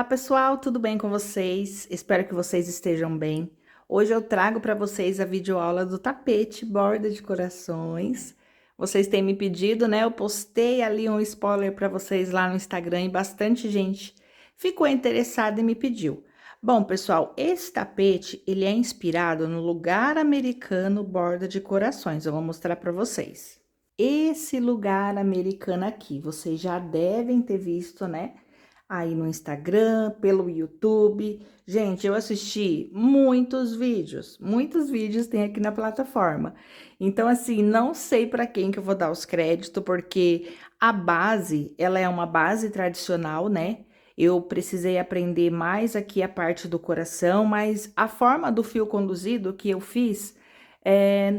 Olá pessoal, tudo bem com vocês? Espero que vocês estejam bem. Hoje eu trago para vocês a videoaula do tapete borda de corações. Vocês têm me pedido, né? Eu postei ali um spoiler para vocês lá no Instagram e bastante gente ficou interessada e me pediu. Bom, pessoal, esse tapete, ele é inspirado no lugar americano borda de corações. Eu vou mostrar para vocês. Esse lugar americano aqui, vocês já devem ter visto, né? Aí no Instagram, pelo YouTube. Gente, eu assisti muitos vídeos tem aqui na plataforma. Então, assim, não sei para quem que eu vou dar os créditos, porque a base, ela é uma base tradicional, né? Eu precisei aprender mais aqui a parte do coração, mas a forma do fio conduzido que eu fiz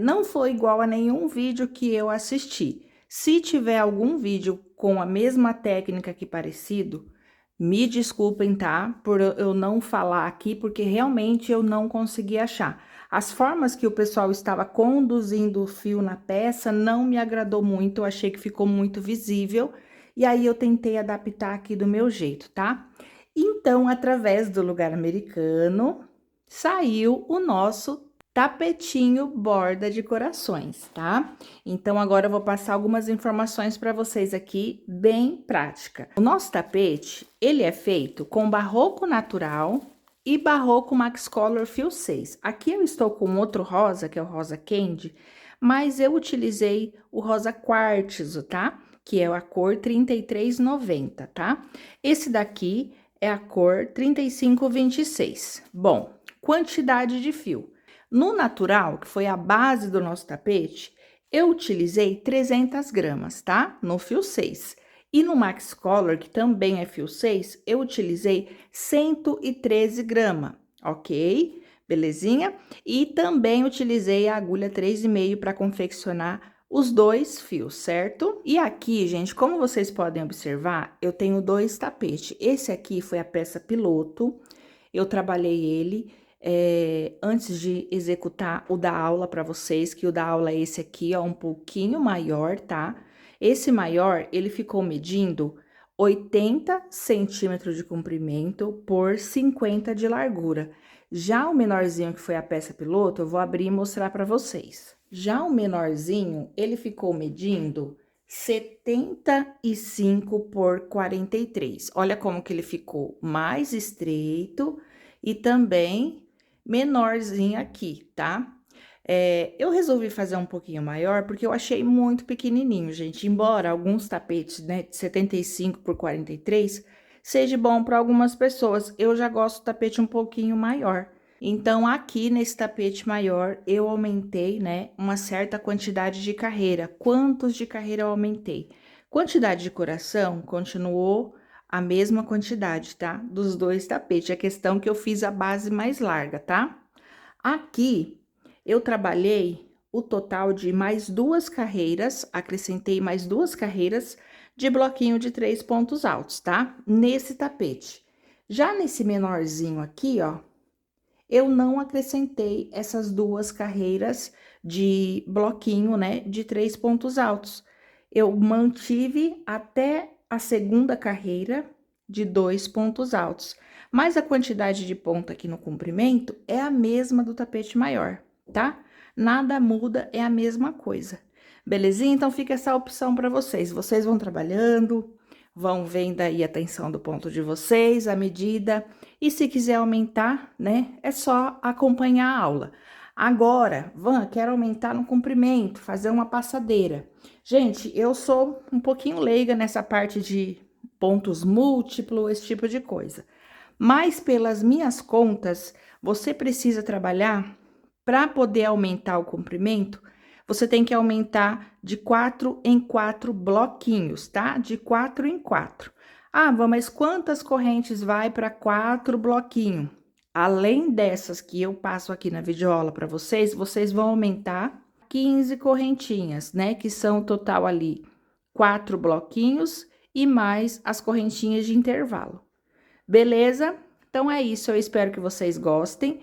não foi igual a nenhum vídeo que eu assisti. Se tiver algum vídeo com a mesma técnica que parecido, me desculpem, tá? Por eu não falar aqui, porque realmente eu não consegui achar. As formas que o pessoal estava conduzindo o fio na peça não me agradou muito, eu achei que ficou muito visível. E aí eu tentei adaptar aqui do meu jeito, tá? Então, através do lugar americano, saiu o nosso tapetinho borda de corações, tá? Então, agora eu vou passar algumas informações para vocês aqui, bem prática. O nosso tapete, ele é feito com barroco natural e barroco Max Color Fio 6. Aqui eu estou com outro rosa, que é o rosa candy, mas eu utilizei o rosa quartzo, tá? Que é a cor 3390, tá? Esse daqui é a cor 3526. Bom, quantidade de fio. No natural, que foi a base do nosso tapete, eu utilizei 300 gramas, tá? No fio 6. E no Max Color, que também é fio 6, eu utilizei 113 gramas, ok? Belezinha? E também utilizei a agulha 3,5 para confeccionar os dois fios, certo? E aqui, gente, como vocês podem observar, eu tenho dois tapetes. Esse aqui foi a peça piloto, eu trabalhei ele antes de executar o da aula para vocês, que o da aula é esse aqui, ó, um pouquinho maior, tá? Esse maior, ele ficou medindo 80 centímetros de comprimento por 50 de largura. Já o menorzinho, que foi a peça piloto, eu vou abrir e mostrar para vocês. Já o menorzinho, ele ficou medindo 75 por 43. Olha como que ele ficou mais estreito e também menorzinho aqui, tá? Eu resolvi fazer um pouquinho maior porque eu achei muito pequenininho, gente. Embora alguns tapetes, né, de 75 por 43 seja bom para algumas pessoas, eu já gosto do tapete um pouquinho maior. Então, aqui nesse tapete maior, eu aumentei, né, uma certa quantidade de carreira. Quantos de carreira eu aumentei? Quantidade de coração continuou a mesma quantidade, tá? Dos dois tapetes. A questão que eu fiz a base mais larga, tá? Aqui, eu trabalhei o total de mais duas carreiras, acrescentei mais duas carreiras de bloquinho de 3 pontos altos, tá? Nesse tapete. Já nesse menorzinho aqui, ó, eu não acrescentei essas duas carreiras de bloquinho, né, de 3 pontos altos. Eu mantive até a segunda carreira de 2 pontos altos, mas a quantidade de ponto aqui no comprimento é a mesma do tapete maior, tá? Nada muda, é a mesma coisa. Belezinha? Então, fica essa opção para vocês. Vocês vão trabalhando, vão vendo aí a tensão do ponto de vocês, a medida, e se quiser aumentar, né, é só acompanhar a aula. Agora, Van, quero aumentar no comprimento, fazer uma passadeira. Gente, eu sou um pouquinho leiga nessa parte de pontos múltiplos, esse tipo de coisa. Mas pelas minhas contas, você precisa trabalhar para poder aumentar o comprimento, você tem que aumentar de 4 em 4 bloquinhos, tá? De 4 em 4. Ah, mas quantas correntes vai para 4 bloquinhos? Além dessas que eu passo aqui na videoaula para vocês, vocês vão aumentar 15 correntinhas, né? Que são total ali 4 bloquinhos e mais as correntinhas de intervalo. Beleza? Então é isso, eu espero que vocês gostem.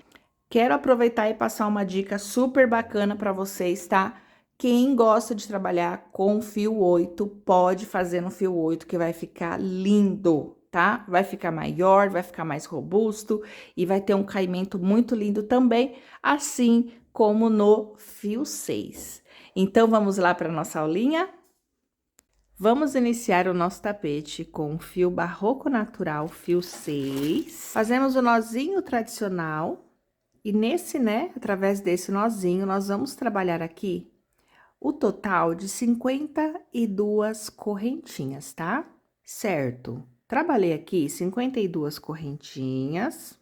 Quero aproveitar e passar uma dica super bacana para vocês, tá? Quem gosta de trabalhar com fio 8, pode fazer no fio 8, que vai ficar lindo. tá? Vai ficar maior, vai ficar mais robusto e vai ter um caimento muito lindo também, assim como no fio 6. Então, vamos lá para nossa aulinha? Vamos iniciar o nosso tapete com o fio barroco natural, fio 6. Fazemos o nozinho tradicional e nesse, né, através desse nozinho, nós vamos trabalhar aqui o total de 52 correntinhas, tá? Certo. Trabalhei aqui 52 correntinhas.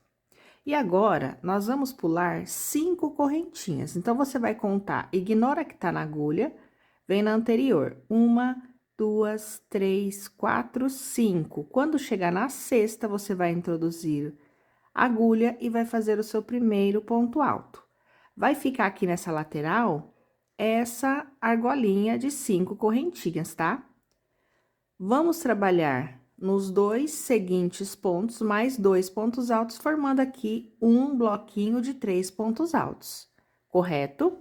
E agora, nós vamos pular 5 correntinhas. Então, você vai contar, ignora que tá na agulha, vem na anterior. 1, 2, 3, 4, 5. Quando chegar na sexta, você vai introduzir a agulha e vai fazer o seu primeiro ponto alto. Vai ficar aqui nessa lateral essa argolinha de 5 correntinhas, tá? Vamos trabalhar nos 2 seguintes pontos, mais 2 pontos altos, formando aqui um bloquinho de 3 pontos altos, correto?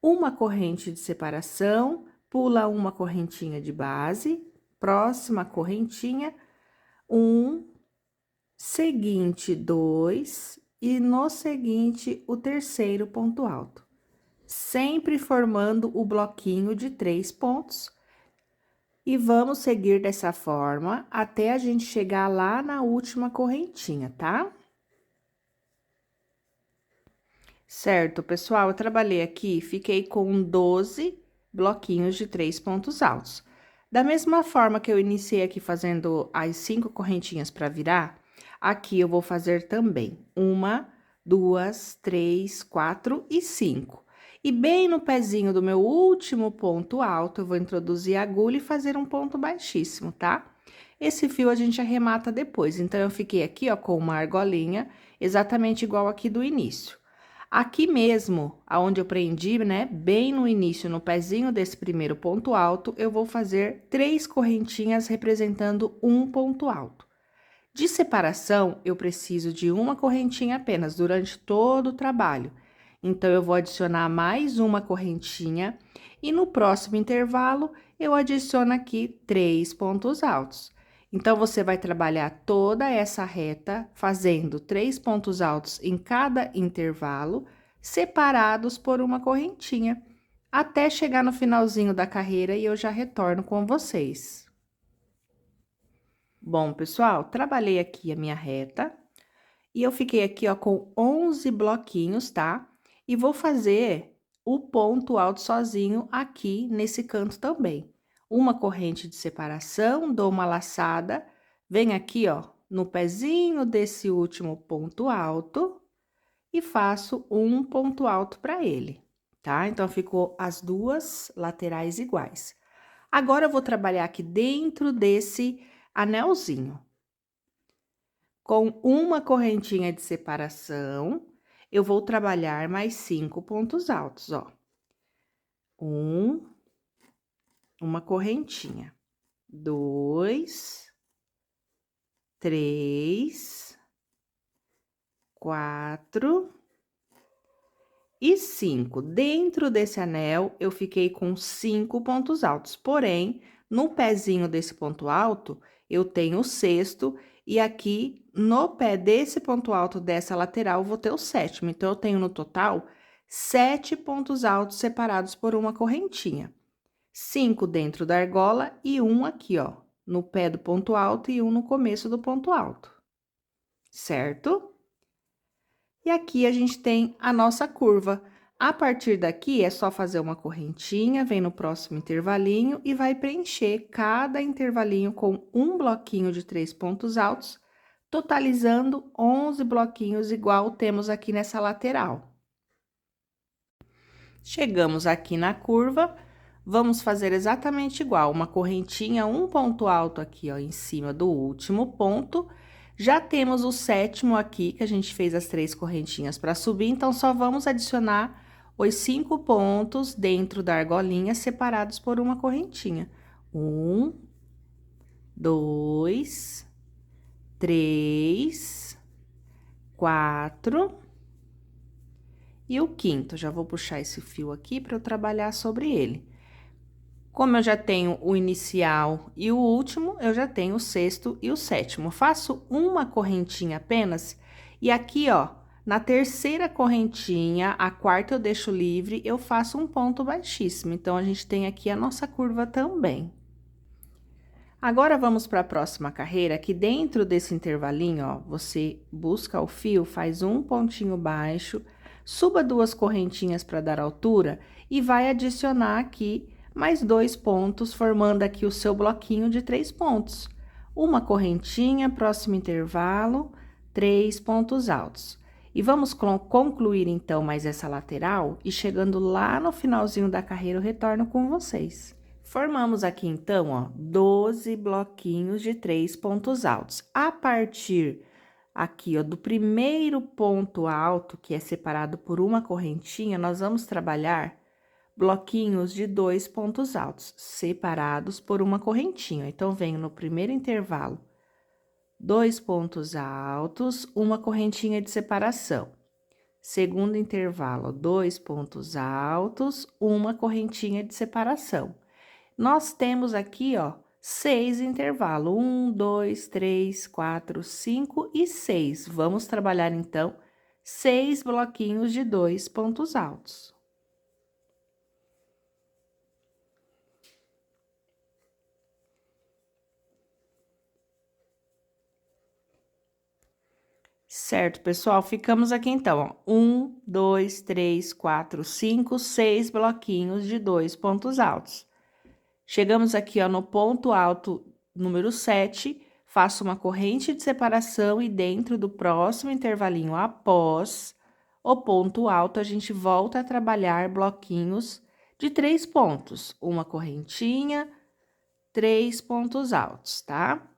Uma corrente de separação, pula uma correntinha de base, próxima correntinha, seguinte 2, e no seguinte, o terceiro ponto alto. Sempre formando o bloquinho de 3 pontos. E vamos seguir dessa forma até a gente chegar lá na última correntinha, tá? Certo, pessoal, eu trabalhei aqui, fiquei com 12 bloquinhos de 3 pontos altos. Da mesma forma que eu iniciei aqui fazendo as 5 correntinhas para virar, aqui eu vou fazer também 1, 2, 3, 4 e 5. E bem no pezinho do meu último ponto alto, eu vou introduzir a agulha e fazer um ponto baixíssimo, tá? Esse fio a gente arremata depois, então, eu fiquei aqui, ó, com uma argolinha, exatamente igual aqui do início. Aqui mesmo, aonde eu prendi, né, bem no início, no pezinho desse primeiro ponto alto, eu vou fazer 3 correntinhas representando um ponto alto. De separação, eu preciso de uma correntinha apenas durante todo o trabalho. Então, eu vou adicionar mais uma correntinha e no próximo intervalo, eu adiciono aqui 3 pontos altos. Então, você vai trabalhar toda essa reta fazendo 3 pontos altos em cada intervalo, separados por uma correntinha, até chegar no finalzinho da carreira e eu já retorno com vocês. Bom, pessoal, trabalhei aqui a minha reta e eu fiquei aqui, ó, com 11 bloquinhos, tá? E vou fazer o ponto alto sozinho aqui nesse canto também. Uma corrente de separação, dou uma laçada, venho aqui, ó, no pezinho desse último ponto alto e faço um ponto alto para ele, tá? Então, ficou as duas laterais iguais. Agora, eu vou trabalhar aqui dentro desse anelzinho. Com uma correntinha de separação, eu vou trabalhar mais 5 pontos altos, ó. Uma correntinha. 2, 3, 4 e 5. Dentro desse anel, eu fiquei com 5 pontos altos, porém, no pezinho desse ponto alto, eu tenho o sexto, e aqui, no pé desse ponto alto dessa lateral, vou ter o sétimo. Então, eu tenho no total 7 pontos altos separados por uma correntinha. 5 dentro da argola e um aqui, ó, no pé do ponto alto e um no começo do ponto alto. Certo? E aqui a gente tem a nossa curva. A partir daqui, é só fazer uma correntinha, vem no próximo intervalinho e vai preencher cada intervalinho com um bloquinho de 3 pontos altos, totalizando 11 bloquinhos, igual temos aqui nessa lateral. Chegamos aqui na curva, vamos fazer exatamente igual, uma correntinha, um ponto alto aqui, ó, em cima do último ponto. Já temos o sétimo aqui, que a gente fez as 3 correntinhas para subir, então, só vamos adicionar os 5 pontos dentro da argolinha, separados por uma correntinha. 1, 2, 3, 4 e o quinto. Já vou puxar esse fio aqui para eu trabalhar sobre ele. Como eu já tenho o inicial e o último, eu já tenho o sexto e o sétimo. Faço uma correntinha apenas, e aqui, ó, na terceira correntinha, a quarta eu deixo livre, eu faço um ponto baixíssimo. Então, a gente tem aqui a nossa curva também. Agora, vamos para a próxima carreira, que dentro desse intervalinho, ó, você busca o fio, faz um pontinho baixo, suba 2 correntinhas para dar altura e vai adicionar aqui mais 2 pontos, formando aqui o seu bloquinho de 3 pontos. Uma correntinha, próximo intervalo, 3 pontos altos. E vamos concluir, então, mais essa lateral, e chegando lá no finalzinho da carreira, eu retorno com vocês. Formamos aqui, então, ó, 12 bloquinhos de 3 pontos altos. A partir aqui, ó, do primeiro ponto alto, que é separado por uma correntinha, nós vamos trabalhar bloquinhos de 2 pontos altos, separados por uma correntinha. Então, venho no primeiro intervalo, 2 pontos altos, uma correntinha de separação. Segundo intervalo, 2 pontos altos, uma correntinha de separação. Nós temos aqui, ó, 6 intervalos, 1, 2, 3, 4, 5 e 6. Vamos trabalhar, então, 6 bloquinhos de 2 pontos altos. Certo, pessoal? Ficamos aqui, então, ó, 1, 2, 3, 4, 5, 6 bloquinhos de 2 pontos altos. Chegamos aqui, ó, no ponto alto número 7, faço uma corrente de separação e dentro do próximo intervalinho após o ponto alto, a gente volta a trabalhar bloquinhos de 3 pontos, uma correntinha, 3 pontos altos, tá?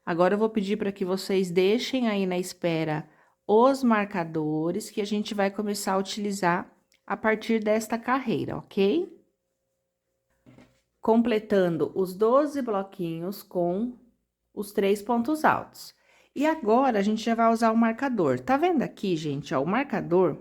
Agora, eu vou pedir para que vocês deixem aí na espera os marcadores que a gente vai começar a utilizar a partir desta carreira, ok? Completando os 12 bloquinhos com os 3 pontos altos. E agora, a gente já vai usar o marcador. Tá vendo aqui, gente, ó, o marcador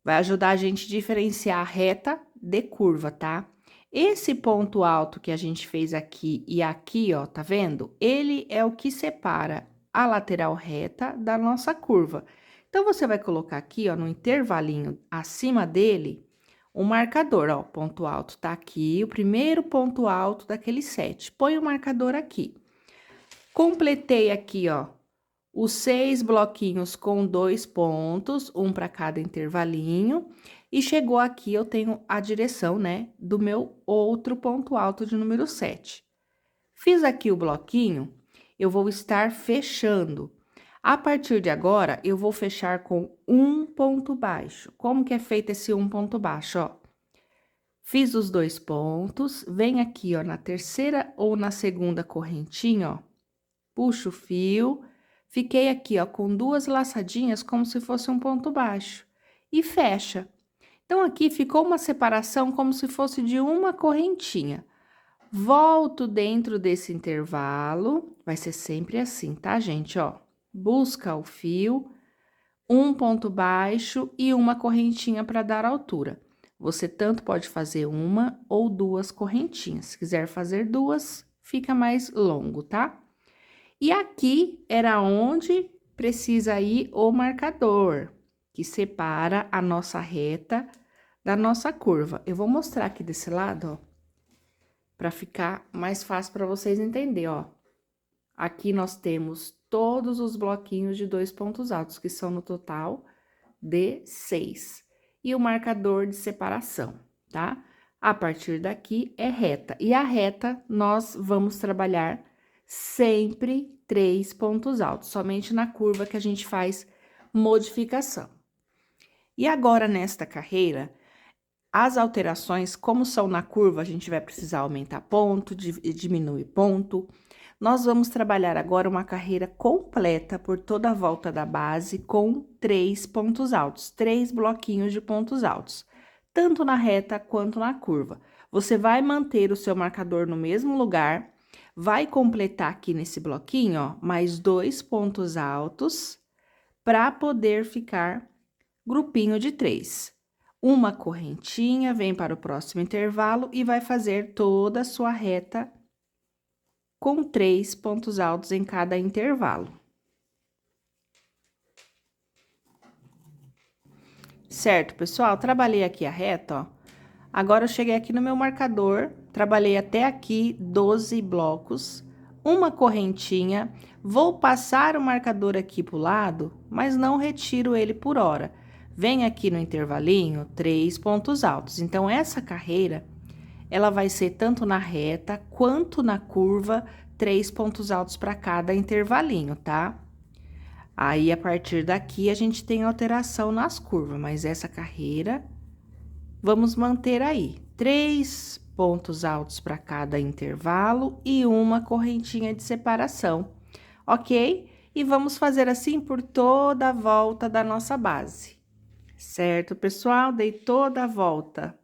vai ajudar a gente a diferenciar a reta de curva, tá? Esse ponto alto que a gente fez aqui e aqui, ó, tá vendo? Ele é o que separa a lateral reta da nossa curva. Então, você vai colocar aqui, ó, no intervalinho acima dele, um marcador, ó, ponto alto tá aqui, o primeiro ponto alto daquele 7. Põe o marcador aqui. Completei aqui, ó, os 6 bloquinhos com 2 pontos, um para cada intervalinho. E chegou aqui, eu tenho a direção, né, do meu outro ponto alto de número 7. Fiz aqui o bloquinho, eu vou estar fechando. A partir de agora, eu vou fechar com um ponto baixo. Como que é feito esse um ponto baixo, ó? Fiz os 2 pontos, vem aqui, ó, na terceira ou na segunda correntinha, ó, puxo o fio, fiquei aqui, ó, com 2 laçadinhas, como se fosse um ponto baixo, e fecha. Então, aqui ficou uma separação como se fosse de uma correntinha. Volto dentro desse intervalo, vai ser sempre assim, tá, gente? Ó, busca o fio, um ponto baixo e uma correntinha para dar altura. Você tanto pode fazer uma ou 2 correntinhas. Se quiser fazer 2, fica mais longo, tá? E aqui era onde precisa ir o marcador, que separa a nossa reta da nossa curva. Eu vou mostrar aqui desse lado, ó, para ficar mais fácil para vocês entenderem, ó. Aqui nós temos todos os bloquinhos de 2 pontos altos, que são no total de 6. E o marcador de separação, tá? A partir daqui é reta. E a reta nós vamos trabalhar sempre 3 pontos altos, somente na curva que a gente faz modificação. E agora, nesta carreira, as alterações, como são na curva, a gente vai precisar aumentar ponto, diminuir ponto. Nós vamos trabalhar agora uma carreira completa por toda a volta da base com 3 pontos altos, 3 bloquinhos de pontos altos, tanto na reta quanto na curva. Você vai manter o seu marcador no mesmo lugar, vai completar aqui nesse bloquinho, ó, mais 2 pontos altos, para poder ficar grupinho de 3. uma correntinha, vem para o próximo intervalo e vai fazer toda a sua reta com 3 pontos altos em cada intervalo. Certo, pessoal? Trabalhei aqui a reta, ó. Agora, eu cheguei aqui no meu marcador, trabalhei até aqui 12 blocos, uma correntinha, vou passar o marcador aqui pro lado, mas não retiro ele por hora. Vem aqui no intervalinho, 3 pontos altos. Então, essa carreira, ela vai ser tanto na reta quanto na curva, 3 pontos altos para cada intervalinho, tá? Aí, a partir daqui, a gente tem alteração nas curvas, mas essa carreira, vamos manter aí 3 pontos altos para cada intervalo e uma correntinha de separação, ok? E vamos fazer assim por toda a volta da nossa base. Certo, pessoal? Dei toda a volta.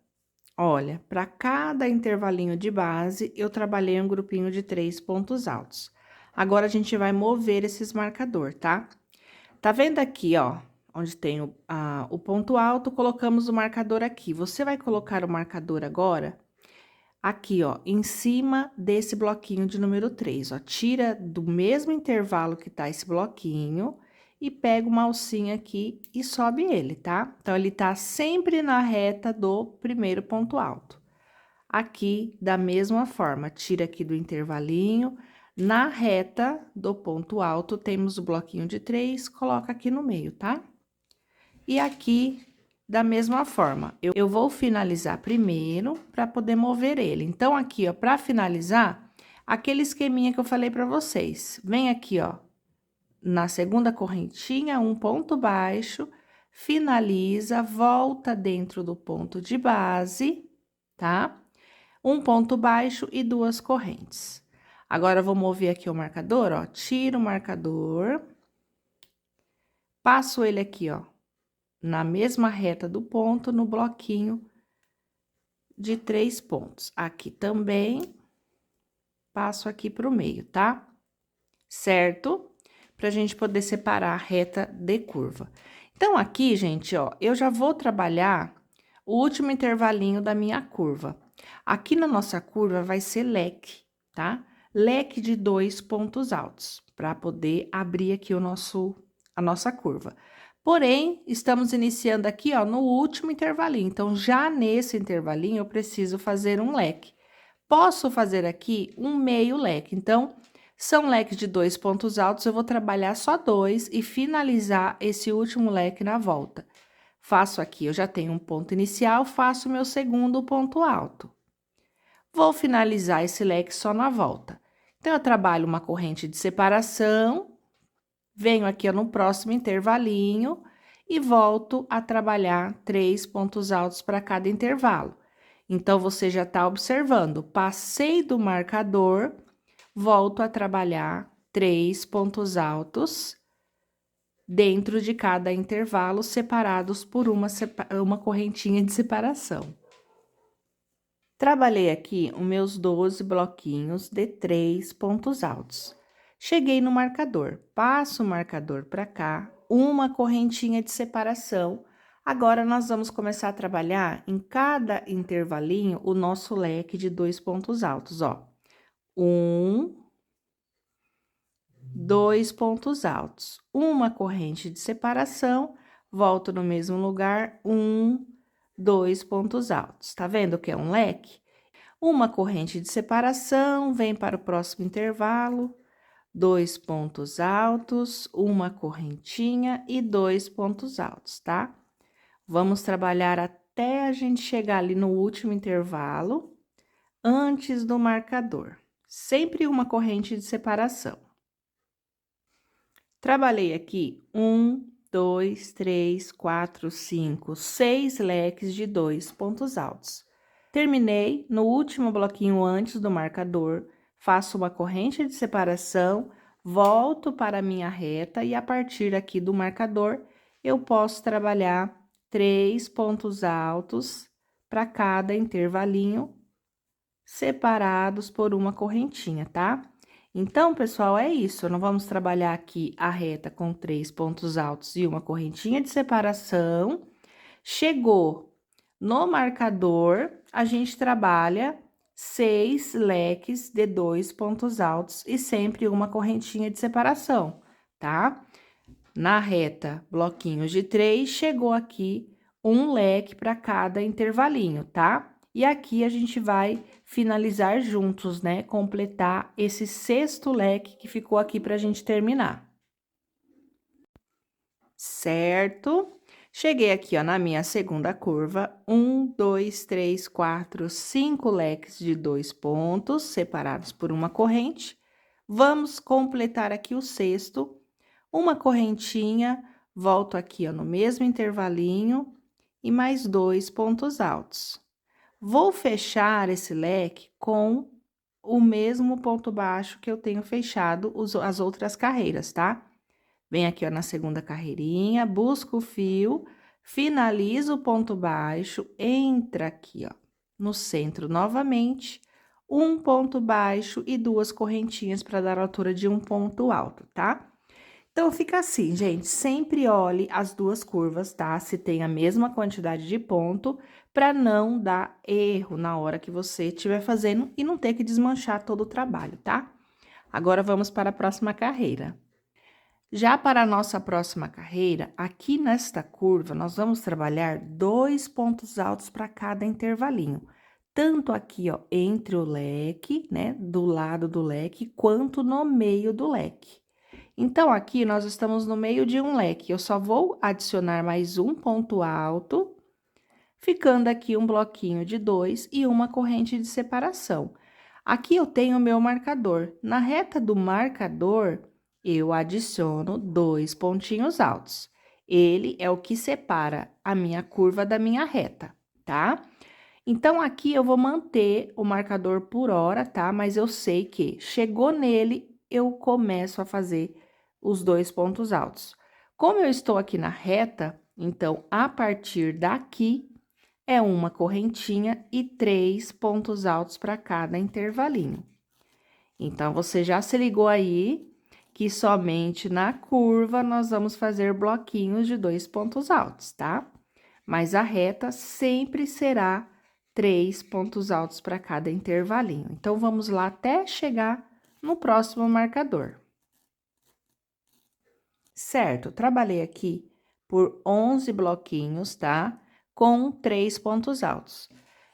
Olha, para cada intervalinho de base, eu trabalhei um grupinho de 3 pontos altos. Agora, a gente vai mover esses marcador, tá? Tá vendo aqui, ó, onde tem o ponto alto, colocamos o marcador aqui. Você vai colocar o marcador agora aqui, ó, em cima desse bloquinho de número 3, ó. Tira do mesmo intervalo que tá esse bloquinho e pega uma alcinha aqui e sobe ele, tá? Então, ele tá sempre na reta do primeiro ponto alto. Aqui, da mesma forma, tira aqui do intervalinho. Na reta do ponto alto, temos o bloquinho de 3, coloca aqui no meio, tá? E aqui, da mesma forma, eu vou finalizar primeiro para poder mover ele. Então, aqui, ó, para finalizar, aquele esqueminha que eu falei para vocês. Vem aqui, ó, na segunda correntinha, um ponto baixo, finaliza, volta dentro do ponto de base, tá? Um ponto baixo e 2 correntes. Agora, eu vou mover aqui o marcador, ó, tiro o marcador, passo ele aqui, ó, na mesma reta do ponto, no bloquinho de 3 pontos. Aqui também, passo aqui pro meio, tá? Certo? Pra gente poder separar a reta de curva. Então, aqui, gente, ó, eu já vou trabalhar o último intervalinho da minha curva. Aqui na nossa curva vai ser leque, tá? Leque de 2 pontos altos, para poder abrir aqui a nossa curva. Porém, estamos iniciando aqui, ó, no último intervalinho. Então, já nesse intervalinho, eu preciso fazer um leque. Posso fazer aqui um meio leque. Então, são leques de 2 pontos altos, eu vou trabalhar só 2 e finalizar esse último leque na volta. Faço aqui, eu já tenho um ponto inicial, faço meu segundo ponto alto. Vou finalizar esse leque só na volta. Então, eu trabalho uma corrente de separação, venho aqui ó, no próximo intervalinho e volto a trabalhar 3 pontos altos para cada intervalo. Então, você já tá observando, passei do marcador, volto a trabalhar 3 pontos altos dentro de cada intervalo, separados por uma correntinha de separação. Trabalhei aqui os meus 12 bloquinhos de 3 pontos altos. Cheguei no marcador, passo o marcador para cá, uma correntinha de separação. Agora, nós vamos começar a trabalhar em cada intervalinho o nosso leque de 2 pontos altos, ó. 1, 2 pontos altos, uma corrente de separação, volto no mesmo lugar, 1, 2 pontos altos. Tá vendo que é um leque? Uma corrente de separação, vem para o próximo intervalo, 2 pontos altos, uma correntinha e 2 pontos altos, tá? Vamos trabalhar até a gente chegar ali no último intervalo, antes do marcador. Sempre uma corrente de separação. Trabalhei aqui 1, 2, 3, 4, 5, 6 leques de 2 pontos altos. Terminei no último bloquinho antes do marcador, faço uma corrente de separação, volto para a minha reta e a partir aqui do marcador, eu posso trabalhar 3 pontos altos para cada intervalinho, separados por uma correntinha, tá? Então, pessoal, é isso. Nós vamos trabalhar aqui a reta com 3 pontos altos e uma correntinha de separação. Chegou No marcador, a gente trabalha 6 leques de 2 pontos altos e sempre uma correntinha de separação, tá? Na reta, bloquinhos de 3, chegou aqui um leque para cada intervalinho, tá? E aqui a gente vai finalizar juntos, né? Completar esse 6º leque que ficou aqui pra gente terminar. Certo? Cheguei aqui, ó, na minha segunda curva, 1, 2, 3, 4, 5 leques de 2 pontos, separados por uma corrente. Vamos completar aqui o 6º, uma correntinha, volto aqui, ó, no mesmo intervalinho, e mais 2 pontos altos. Vou fechar esse leque com o mesmo ponto baixo que eu tenho fechado as outras carreiras, tá? Vem aqui, ó, na segunda carreirinha, busco o fio, finalizo o ponto baixo, entra aqui, ó, no centro novamente, um ponto baixo e 2 correntinhas para dar a altura de um ponto alto, tá? Então, fica assim, gente, sempre olhe as 2 curvas, tá? Se tem a mesma quantidade de ponto, para não dar erro na hora que você estiver fazendo e não ter que desmanchar todo o trabalho, tá? Agora, vamos para a próxima carreira. Já para a nossa próxima carreira, aqui nesta curva, nós vamos trabalhar 2 pontos altos para cada intervalinho. Tanto aqui, ó, entre o leque, né, do lado do leque, quanto no meio do leque. Então, aqui nós estamos no meio de um leque, eu só vou adicionar mais um ponto alto, ficando aqui um bloquinho de 2 e uma corrente de separação. Aqui eu tenho o meu marcador. Na reta do marcador, eu adiciono 2 pontinhos altos. Ele é o que separa a minha curva da minha reta, tá? Então, aqui eu vou manter o marcador por hora, tá? Mas eu sei que chegou nele, eu começo a fazer os 2 pontos altos. Como eu estou aqui na reta, então, a partir daqui, é uma correntinha e 3 pontos altos para cada intervalinho. Então, você já se ligou aí que somente na curva nós vamos fazer bloquinhos de 2 pontos altos, tá? Mas a reta sempre será 3 pontos altos para cada intervalinho. Então, vamos lá até chegar no próximo marcador. Certo, trabalhei aqui por 11 bloquinhos, tá? Com 3 pontos altos.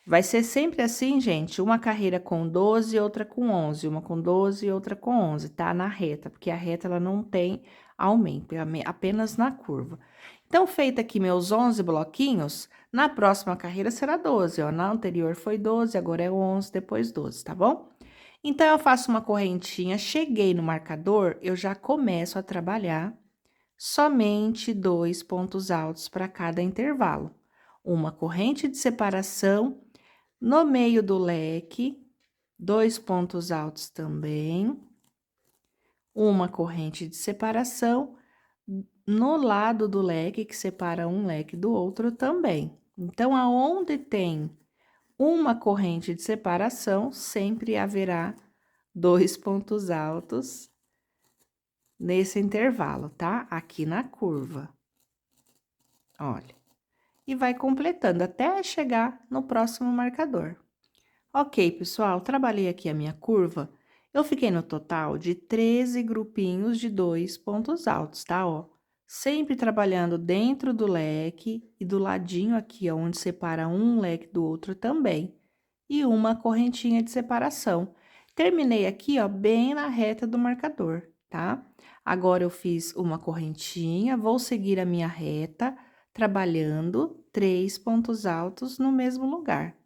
Vai ser sempre assim, gente, uma carreira com 12 e outra com 11, uma com 12 e outra com 11, tá? Na reta, porque a reta ela não tem aumento, é apenas na curva. Então, feito aqui meus 11 bloquinhos, na próxima carreira será 12, ó. Na anterior foi 12, agora é 11, depois 12, tá bom? Então, eu faço uma correntinha, cheguei no marcador, eu já começo a trabalhar somente 2 pontos altos para cada intervalo. Uma corrente de separação no meio do leque, 2 pontos altos também, uma corrente de separação no lado do leque, que separa um leque do outro também. Então, aonde tem uma corrente de separação, sempre haverá 2 pontos altos nesse intervalo, tá? Aqui na curva. Olha. E vai completando até chegar no próximo marcador. Ok, pessoal, trabalhei aqui a minha curva. Eu fiquei no total de 13 grupinhos de 2 pontos altos, tá? Ó, sempre trabalhando dentro do leque e do ladinho aqui, ó, onde separa um leque do outro também. E uma correntinha de separação. Terminei aqui, ó, bem na reta do marcador, tá? Agora, eu fiz uma correntinha, vou seguir a minha reta, trabalhando 3 pontos altos no mesmo lugar.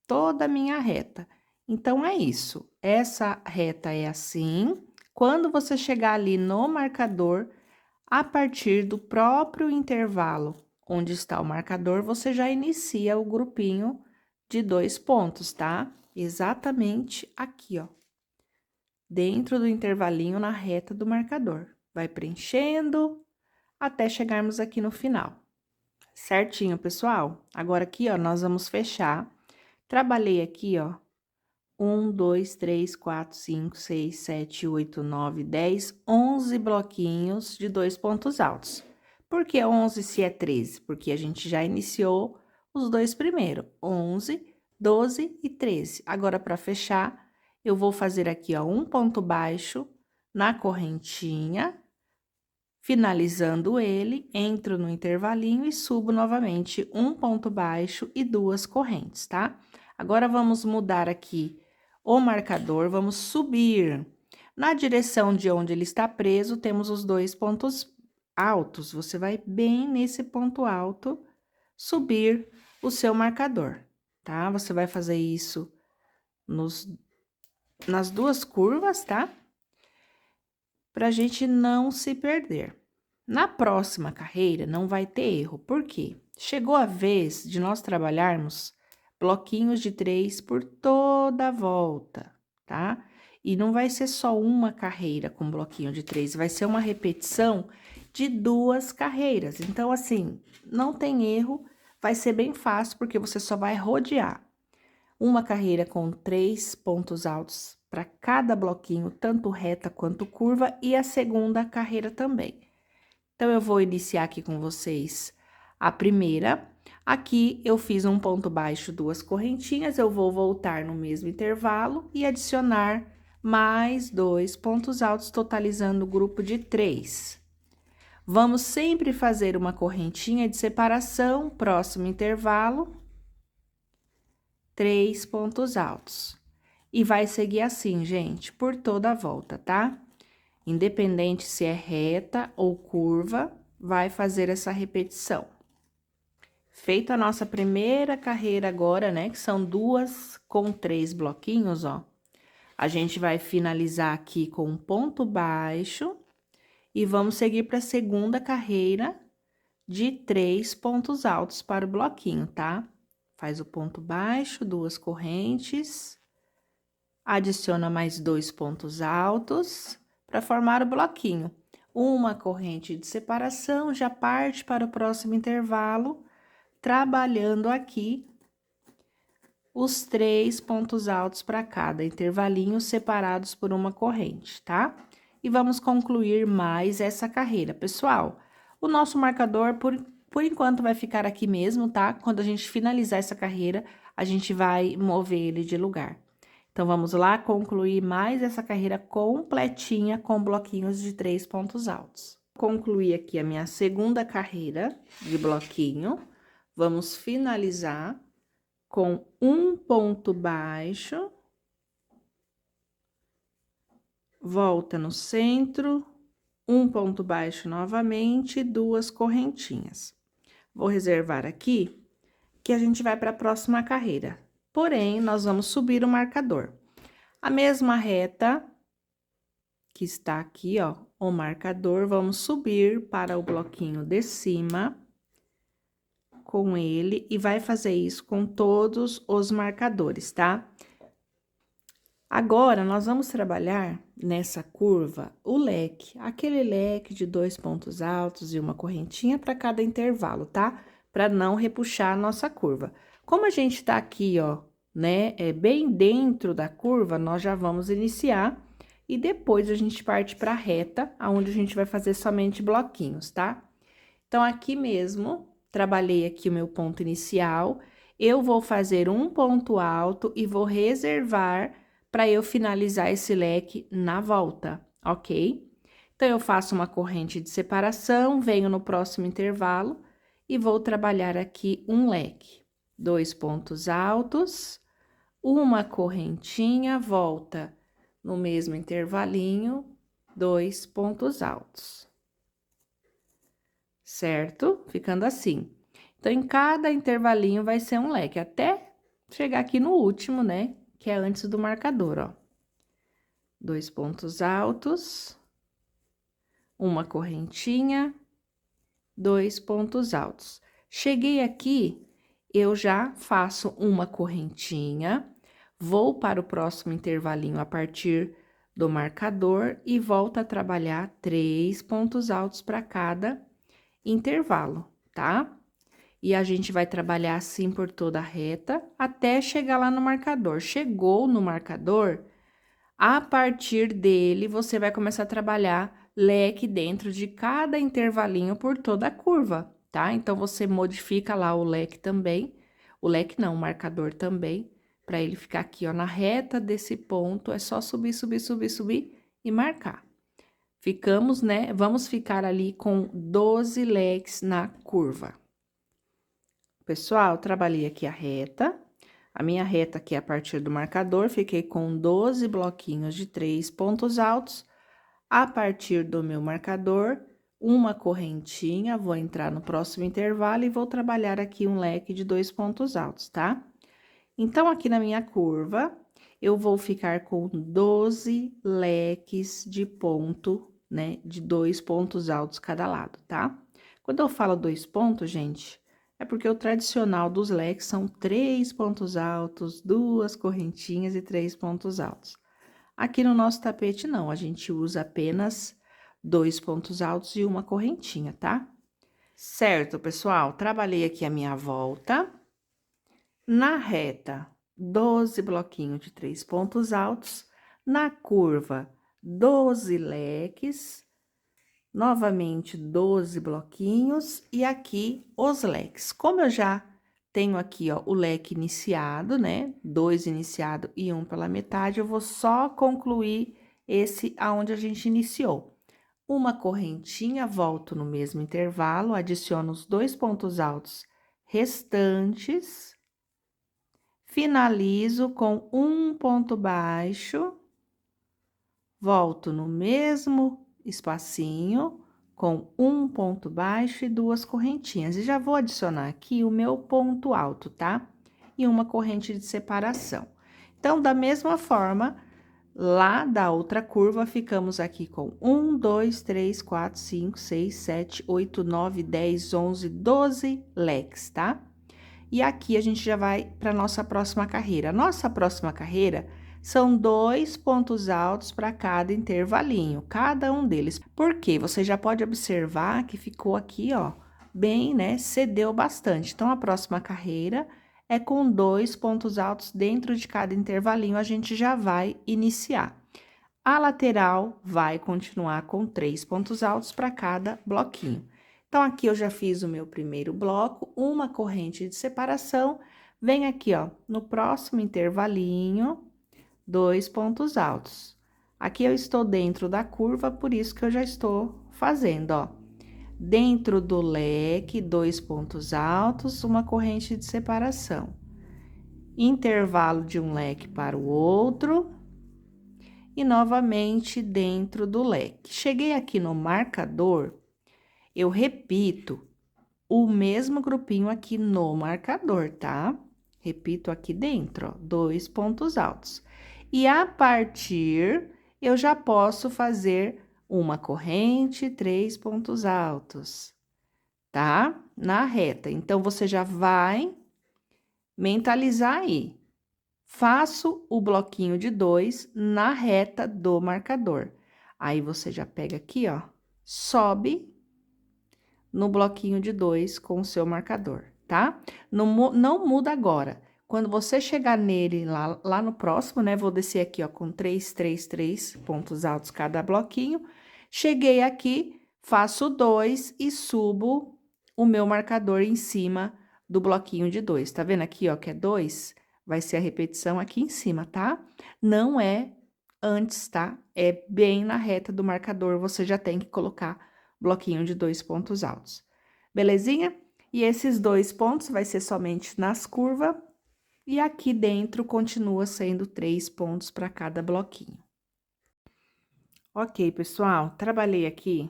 Toda a minha reta. Então, é isso. Essa reta é assim. Quando você chegar ali no marcador, a partir do próprio intervalo onde está o marcador, você já inicia o grupinho de 2 pontos, tá? Exatamente aqui, ó. Dentro do intervalinho na reta do marcador. Vai preenchendo até chegarmos aqui no final. Certinho, pessoal? Agora aqui, ó, nós vamos fechar. Trabalhei aqui, ó, 1, 2, 3, 4, 5, 6, 7, 8, 9, 10, 11 bloquinhos de 2 pontos altos. Por que 11 se é 13? Porque a gente já iniciou os dois primeiros, 11, 12 e 13. Agora, para fechar, eu vou fazer aqui, ó, um ponto baixo na correntinha, finalizando ele, entro no intervalinho e subo novamente um ponto baixo e duas correntes, tá? Agora, vamos mudar aqui o marcador, vamos subir. Na direção de onde ele está preso, temos os dois pontos altos. Você vai bem nesse ponto alto, subir o seu marcador, tá? Você vai fazer isso nas duas curvas, tá? Pra gente não se perder. Na próxima carreira, não vai ter erro, por quê? Chegou a vez de nós trabalharmos bloquinhos de 3 por toda a volta, tá? E não vai ser só uma carreira com bloquinho de 3, vai ser uma repetição de 2 carreiras. Então, assim, não tem erro, vai ser bem fácil, porque você só vai rodear uma carreira com 3 pontos altos para cada bloquinho, tanto reta quanto curva, e a segunda carreira também. Então, eu vou iniciar aqui com vocês a primeira. Aqui, eu fiz um ponto baixo, duas correntinhas, eu vou voltar no mesmo intervalo e adicionar mais 2 pontos altos, totalizando o grupo de 3. Vamos sempre fazer uma correntinha de separação, próximo intervalo, 3 pontos altos. E vai seguir assim, gente, por toda a volta, tá? Independente se é reta ou curva, vai fazer essa repetição. Feita a nossa primeira carreira agora, né, que são 2 com 3 bloquinhos, ó. A gente vai finalizar aqui com um ponto baixo e vamos seguir para a segunda carreira de 3 pontos altos para o bloquinho, tá? Faz o ponto baixo, 2 correntes, adiciona mais 2 pontos altos para formar o bloquinho. Uma corrente de separação, já parte para o próximo intervalo, trabalhando aqui os 3 pontos altos para cada intervalinho, separados por uma corrente, tá? E vamos concluir mais essa carreira. Pessoal, o nosso marcador, por enquanto, vai ficar aqui mesmo, tá? Quando a gente finalizar essa carreira, a gente vai mover ele de lugar. Então, vamos lá concluir mais essa carreira completinha com bloquinhos de 3 pontos altos. Concluí aqui a minha segunda carreira de bloquinho. Vamos finalizar com um ponto baixo, volta no centro, um ponto baixo novamente, 2 correntinhas. Vou reservar aqui, que a gente vai para a próxima carreira. Porém, nós vamos subir o marcador. A mesma reta que está aqui, ó, o marcador, vamos subir para o bloquinho de cima com ele e vai fazer isso com todos os marcadores, tá? Agora, nós vamos trabalhar nessa curva o leque, aquele leque de 2 pontos altos e uma correntinha para cada intervalo, tá? Para não repuxar a nossa curva. Como a gente tá aqui, ó, né, bem dentro da curva, nós já vamos iniciar e depois a gente parte para a reta, aonde a gente vai fazer somente bloquinhos, tá? Então, aqui mesmo, trabalhei aqui o meu ponto inicial, eu vou fazer um ponto alto e vou reservar para eu finalizar esse leque na volta, ok? Então, eu faço uma corrente de separação, venho no próximo intervalo e vou trabalhar aqui um leque. 2 pontos altos, uma correntinha, volta no mesmo intervalinho, 2 pontos altos. Certo? Ficando assim. Então, em cada intervalinho vai ser um leque, até chegar aqui no último, né? Que é antes do marcador, ó. 2 pontos altos, uma correntinha, 2 pontos altos. Cheguei aqui, eu já faço uma correntinha, vou para o próximo intervalinho a partir do marcador e volto a trabalhar 3 pontos altos para cada intervalo, tá? E a gente vai trabalhar assim por toda a reta até chegar lá no marcador. Chegou no marcador, a partir dele você vai começar a trabalhar leque dentro de cada intervalinho por toda a curva, tá? Então, você modifica lá o leque também O leque não, o marcador também, para ele ficar aqui, ó, na reta desse ponto, é só subir, subir, subir, subir e marcar. Ficamos, né? Vamos ficar ali com 12 leques na curva. Pessoal, trabalhei aqui a reta. A minha reta aqui a partir do marcador, fiquei com 12 bloquinhos de 3 pontos altos. A partir do meu marcador, uma correntinha, vou entrar no próximo intervalo e vou trabalhar aqui um leque de 2 pontos altos, tá? Então, aqui na minha curva, eu vou ficar com 12 leques de ponto, né? De 2 pontos altos cada lado, tá? Quando eu falo 2 pontos, gente, é porque o tradicional dos leques são 3 pontos altos, 2 correntinhas e 3 pontos altos. Aqui no nosso tapete, não, a gente usa apenas 2 pontos altos e uma correntinha, tá? Certo, pessoal, trabalhei aqui a minha volta. Na reta, 12 bloquinhos de 3 pontos altos. Na curva, 12 leques. Novamente, 12 bloquinhos. E aqui, os leques. Como eu já tenho aqui, ó, o leque iniciado, né? 2 iniciado e 1 pela metade, eu vou só concluir esse aonde a gente iniciou. Uma correntinha, volto no mesmo intervalo, adiciono os 2 pontos altos restantes, finalizo com um ponto baixo, volto no mesmo espacinho, com um ponto baixo e 2 correntinhas. E já vou adicionar aqui o meu ponto alto, tá? E uma corrente de separação. Então, da mesma forma, lá da outra curva, ficamos aqui com 1, 2, 3, 4, 5, 6, 7, 8, 9, 10, 11, 12 leques, tá? E aqui a gente já vai para nossa próxima carreira. Nossa próxima carreira são 2 pontos altos para cada intervalinho, cada um deles. Porque você já pode observar que ficou aqui, ó, bem, né? Cedeu bastante. Então, a próxima carreira é com 2 pontos altos dentro de cada intervalinho, a gente já vai iniciar. A lateral vai continuar com 3 pontos altos para cada bloquinho. Então, aqui eu já fiz o meu primeiro bloco, uma corrente de separação. Vem aqui, ó, no próximo intervalinho, 2 pontos altos. Aqui eu estou dentro da curva, por isso que eu já estou fazendo, ó. Dentro do leque, 2 pontos altos, uma corrente de separação. Intervalo de um leque para o outro. E novamente dentro do leque. Cheguei aqui no marcador, eu repito o mesmo grupinho aqui no marcador, tá? Repito aqui dentro, ó, 2 pontos altos. E a partir, eu já posso fazer uma corrente, 3 pontos altos, tá? Na reta. Então, você já vai mentalizar aí. Faço o bloquinho de 2 na reta do marcador. Aí, você já pega aqui, ó, sobe no bloquinho de 2 com o seu marcador, tá? Não muda agora. Quando você chegar nele lá no próximo, né? Vou descer aqui, ó, com 3, 3, 3 pontos altos cada bloquinho. Cheguei aqui, faço 2 e subo o meu marcador em cima do bloquinho de 2. Tá vendo aqui, ó, que é 2? Vai ser a repetição aqui em cima, tá? Não é antes, tá? É bem na reta do marcador, você já tem que colocar bloquinho de 2 pontos altos. Belezinha? E esses 2 pontos vai ser somente nas curvas, e aqui dentro continua sendo 3 pontos para cada bloquinho. Ok, pessoal, trabalhei aqui.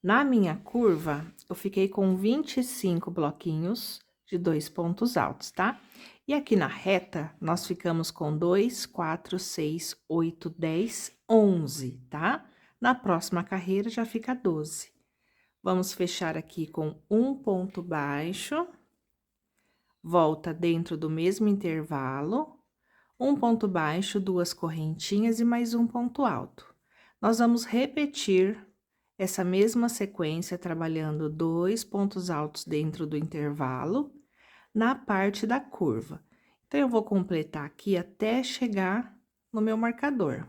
Na minha curva, eu fiquei com 25 bloquinhos de 2 pontos altos, tá? E aqui na reta, nós ficamos com 2, 4, 6, 8, 10, 11, tá? Na próxima carreira, já fica 12. Vamos fechar aqui com um ponto baixo, volta dentro do mesmo intervalo, um ponto baixo, 2 correntinhas e mais um ponto alto. Nós vamos repetir essa mesma sequência, trabalhando 2 pontos altos dentro do intervalo, na parte da curva. Então, eu vou completar aqui até chegar no meu marcador.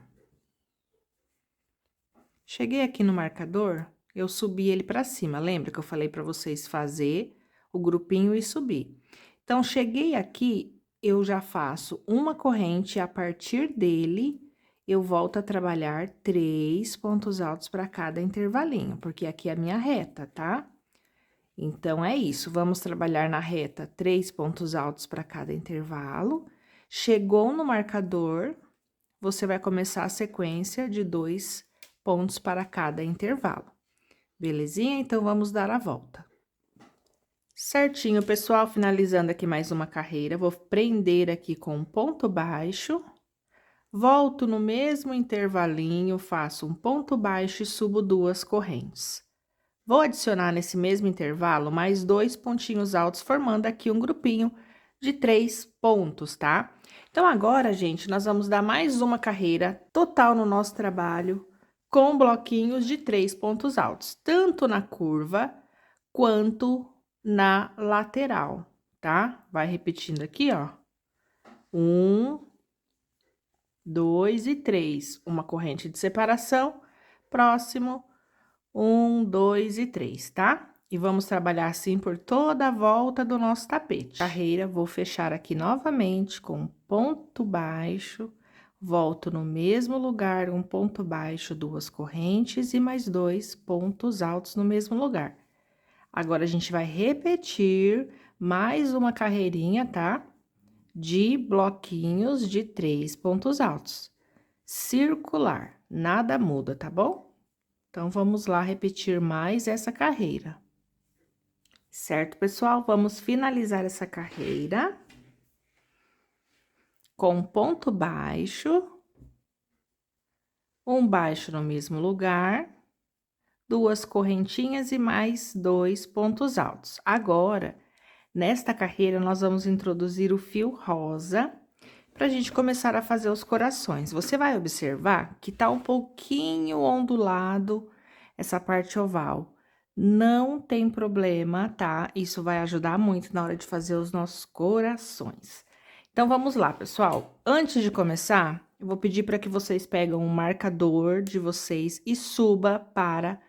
Cheguei aqui no marcador, eu subi ele para cima. Lembra que eu falei para vocês fazer o grupinho e subir? Então, cheguei aqui, eu já faço uma corrente, e a partir dele, eu volto a trabalhar 3 pontos altos para cada intervalinho, porque aqui é a minha reta, tá? Então, é isso, vamos trabalhar na reta 3 pontos altos para cada intervalo. Chegou no marcador, você vai começar a sequência de 2 pontos para cada intervalo. Belezinha? Então, vamos dar a volta. Certinho, pessoal, finalizando aqui mais uma carreira, vou prender aqui com um ponto baixo, volto no mesmo intervalinho, faço um ponto baixo e subo 2 correntes. Vou adicionar nesse mesmo intervalo mais 2 pontinhos altos, formando aqui um grupinho de 3 pontos, tá? Então, agora, gente, nós vamos dar mais uma carreira total no nosso trabalho, com bloquinhos de 3 pontos altos, tanto na curva quanto na lateral, tá? Vai repetindo aqui, ó. 1, 2 e 3. Uma corrente de separação, próximo, 1, 2 e 3, tá? E vamos trabalhar assim por toda a volta do nosso tapete. Carreira, vou fechar aqui novamente com um ponto baixo, volto no mesmo lugar, um ponto baixo, 2 correntes e mais 2 pontos altos no mesmo lugar. Agora, a gente vai repetir mais uma carreirinha, tá? De bloquinhos de 3 pontos altos. Circular, nada muda, tá bom? Então, vamos lá repetir mais essa carreira. Certo, pessoal? Vamos finalizar essa carreira com ponto baixo, um baixo no mesmo lugar, 2 correntinhas e mais 2 pontos altos. Agora, nesta carreira, nós vamos introduzir o fio rosa para a gente começar a fazer os corações. Você vai observar que tá um pouquinho ondulado essa parte oval. Não tem problema, tá? Isso vai ajudar muito na hora de fazer os nossos corações. Então, vamos lá, pessoal. Antes de começar, eu vou pedir para que vocês peguem um marcador de vocês e suba para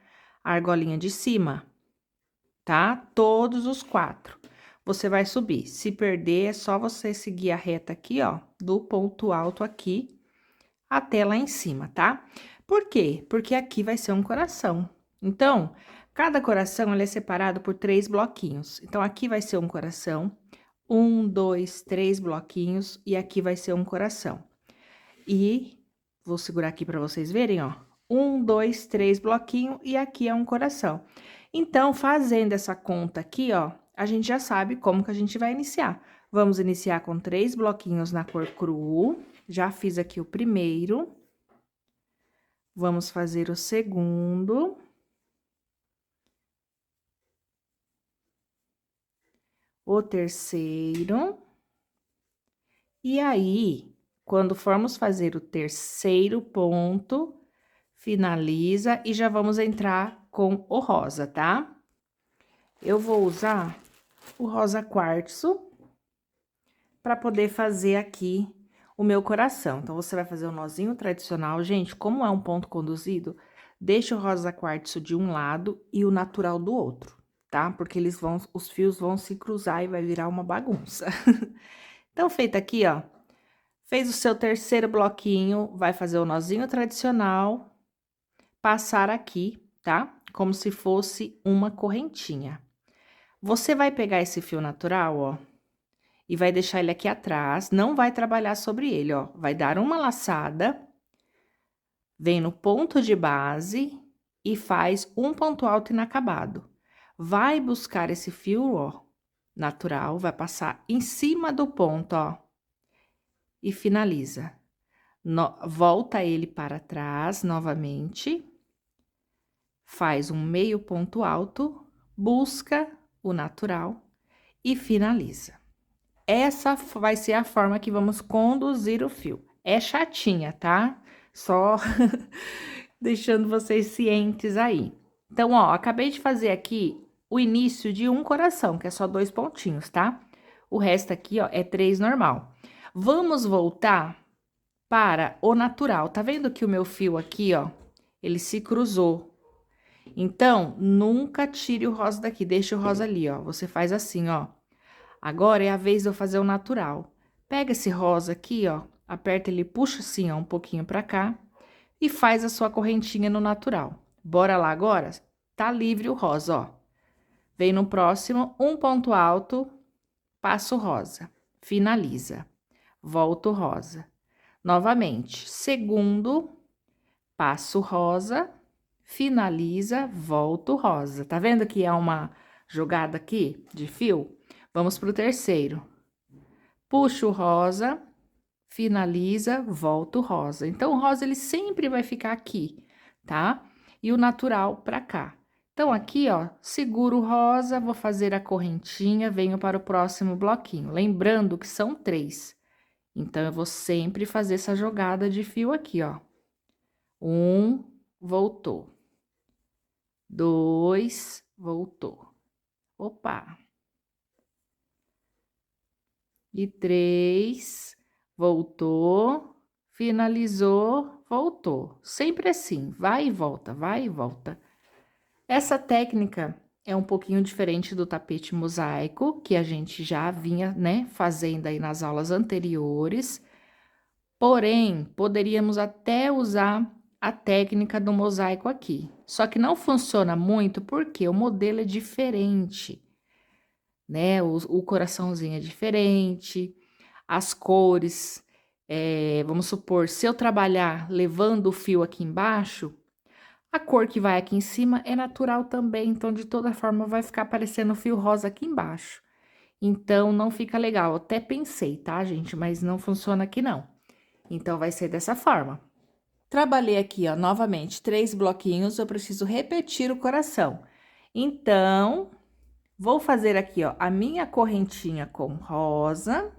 a argolinha de cima, tá? Todos os 4. Você vai subir. Se perder, é só você seguir a reta aqui, ó, do ponto alto aqui até lá em cima, tá? Por quê? Porque aqui vai ser um coração. Então, cada coração, ele é separado por 3 bloquinhos. Então, aqui vai ser um coração, 1, 2, 3 bloquinhos, e aqui vai ser um coração. E vou segurar aqui para vocês verem, ó. 1, 2, 3 bloquinho, e aqui é um coração. Então, fazendo essa conta aqui, ó, a gente já sabe como que a gente vai iniciar. Vamos iniciar com 3 bloquinhos na cor cru. Já fiz aqui o primeiro. Vamos fazer o segundo. O terceiro. E aí, quando formos fazer o terceiro ponto, finaliza e já vamos entrar com o rosa, tá? Eu vou usar o rosa quartzo para poder fazer aqui o meu coração. Então, você vai fazer o nozinho tradicional. Gente, como é um ponto conduzido, deixa o rosa quartzo de um lado e o natural do outro, tá? Porque os fios vão se cruzar e vai virar uma bagunça. Então, feito aqui, ó, fez o seu terceiro bloquinho, vai fazer o nozinho tradicional, passar aqui, tá? Como se fosse uma correntinha. Você vai pegar esse fio natural, ó, e vai deixar ele aqui atrás, não vai trabalhar sobre ele, ó. Vai dar uma laçada, vem no ponto de base e faz um ponto alto inacabado. Vai buscar esse fio, ó, natural, vai passar em cima do ponto, ó, e finaliza. Volta ele para trás novamente, faz um meio ponto alto, busca o natural e finaliza. Essa vai ser a forma que vamos conduzir o fio. É chatinha, tá? Só deixando vocês cientes aí. Então, ó, acabei de fazer aqui o início de um coração, que é só 2 pontinhos, tá? O resto aqui, ó, é 3 normal. Vamos voltar para o natural. Tá vendo que o meu fio aqui, ó, ele se cruzou. Então, nunca tire o rosa daqui, deixa o rosa ali, ó. Você faz assim, ó. Agora é a vez de eu fazer o natural. Pega esse rosa aqui, ó, aperta ele, puxa assim, ó, um pouquinho pra cá e faz a sua correntinha no natural. Bora lá agora? Tá livre o rosa, ó. Vem no próximo, um ponto alto, passo rosa, finaliza, volto rosa. Novamente, segundo, passo rosa, finaliza, volto rosa. Tá vendo que é uma jogada aqui de fio? Vamos pro terceiro. Puxo rosa, finaliza, volto rosa. Então, o rosa, ele sempre vai ficar aqui, tá? E o natural pra cá. Então, aqui, ó, seguro o rosa, vou fazer a correntinha, venho para o próximo bloquinho. Lembrando que são 3. Então, eu vou sempre fazer essa jogada de fio aqui, ó. 1, voltou. 2, voltou. Opa! E 3, voltou, finalizou, voltou. Sempre assim, vai e volta, vai e volta. Essa técnica é um pouquinho diferente do tapete mosaico, que a gente já vinha, né, fazendo aí nas aulas anteriores. Porém, poderíamos até usar a técnica do mosaico aqui. Só que não funciona muito porque o modelo é diferente, né? O coraçãozinho é diferente, as cores. Vamos supor, se eu trabalhar levando o fio aqui embaixo, a cor que vai aqui em cima é natural também, então de toda forma vai ficar aparecendo o fio rosa aqui embaixo. Então não fica legal. Eu até pensei, tá, gente? Mas não funciona aqui não. Então vai ser dessa forma. Trabalhei aqui, ó, novamente, 3 bloquinhos, eu preciso repetir o coração. Então, vou fazer aqui, ó, a minha correntinha com rosa.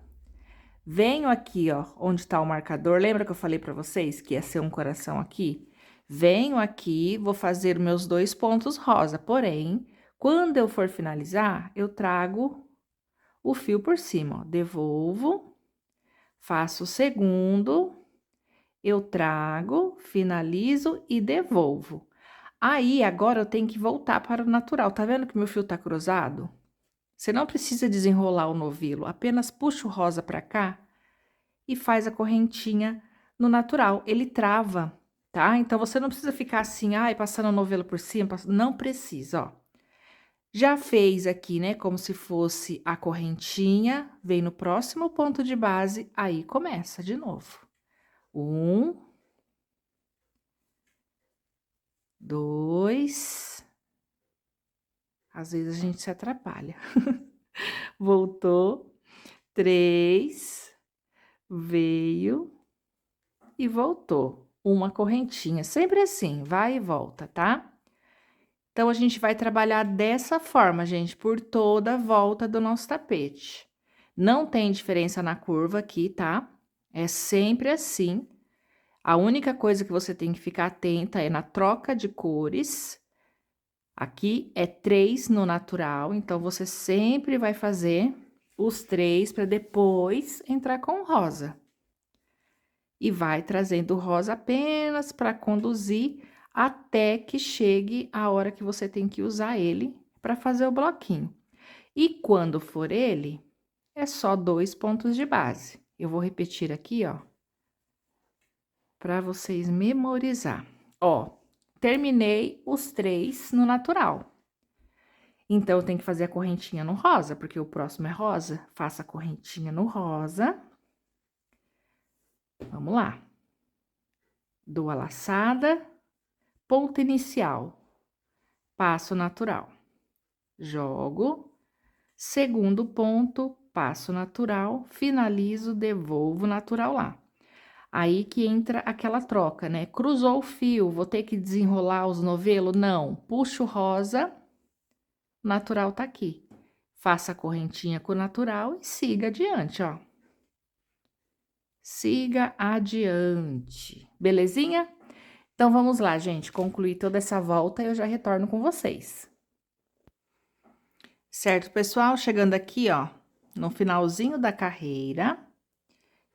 Venho aqui, ó, onde tá o marcador. Lembra que eu falei pra vocês que ia ser um coração aqui? Venho aqui, vou fazer meus 2 pontos rosa. Porém, quando eu for finalizar, eu trago o fio por cima, ó. Devolvo, faço o segundo, eu trago, finalizo e devolvo. Aí, agora eu tenho que voltar para o natural. Tá vendo que meu fio tá cruzado? Você não precisa desenrolar o novelo, apenas puxa o rosa pra cá e faz a correntinha no natural. Ele trava, tá? Então, você não precisa ficar assim, ai, passando o novelo por cima, não precisa, ó. Já fez aqui, né, como se fosse a correntinha, vem no próximo ponto de base, aí começa de novo. 1, 2, às vezes a gente se atrapalha. Voltou, 3, veio e voltou. Uma correntinha, sempre assim, vai e volta, tá? Então, a gente vai trabalhar dessa forma, gente, por toda a volta do nosso tapete. Não tem diferença na curva aqui, tá? É sempre assim. A única coisa que você tem que ficar atenta é na troca de cores. Aqui é 3 no natural, então você sempre vai fazer os 3 para depois entrar com o rosa. E vai trazendo o rosa apenas para conduzir até que chegue a hora que você tem que usar ele para fazer o bloquinho. E quando for ele, é só 2 pontos de base. Eu vou repetir aqui, ó, para vocês memorizar. Ó, terminei os 3 no natural. Então, eu tenho que fazer a correntinha no rosa, porque o próximo é rosa. Faça a correntinha no rosa. Vamos lá. Dou a laçada, ponto inicial, passo natural. Jogo, segundo ponto, passo natural, finalizo, devolvo natural lá. Aí que entra aquela troca, né? Cruzou o fio, vou ter que desenrolar os novelos? Não. Puxo rosa, natural tá aqui. Faça a correntinha com o natural e siga adiante, ó. Siga adiante. Belezinha? Então, vamos lá, gente. Concluir toda essa volta e eu já retorno com vocês. Certo, pessoal? Chegando aqui, ó, no finalzinho da carreira,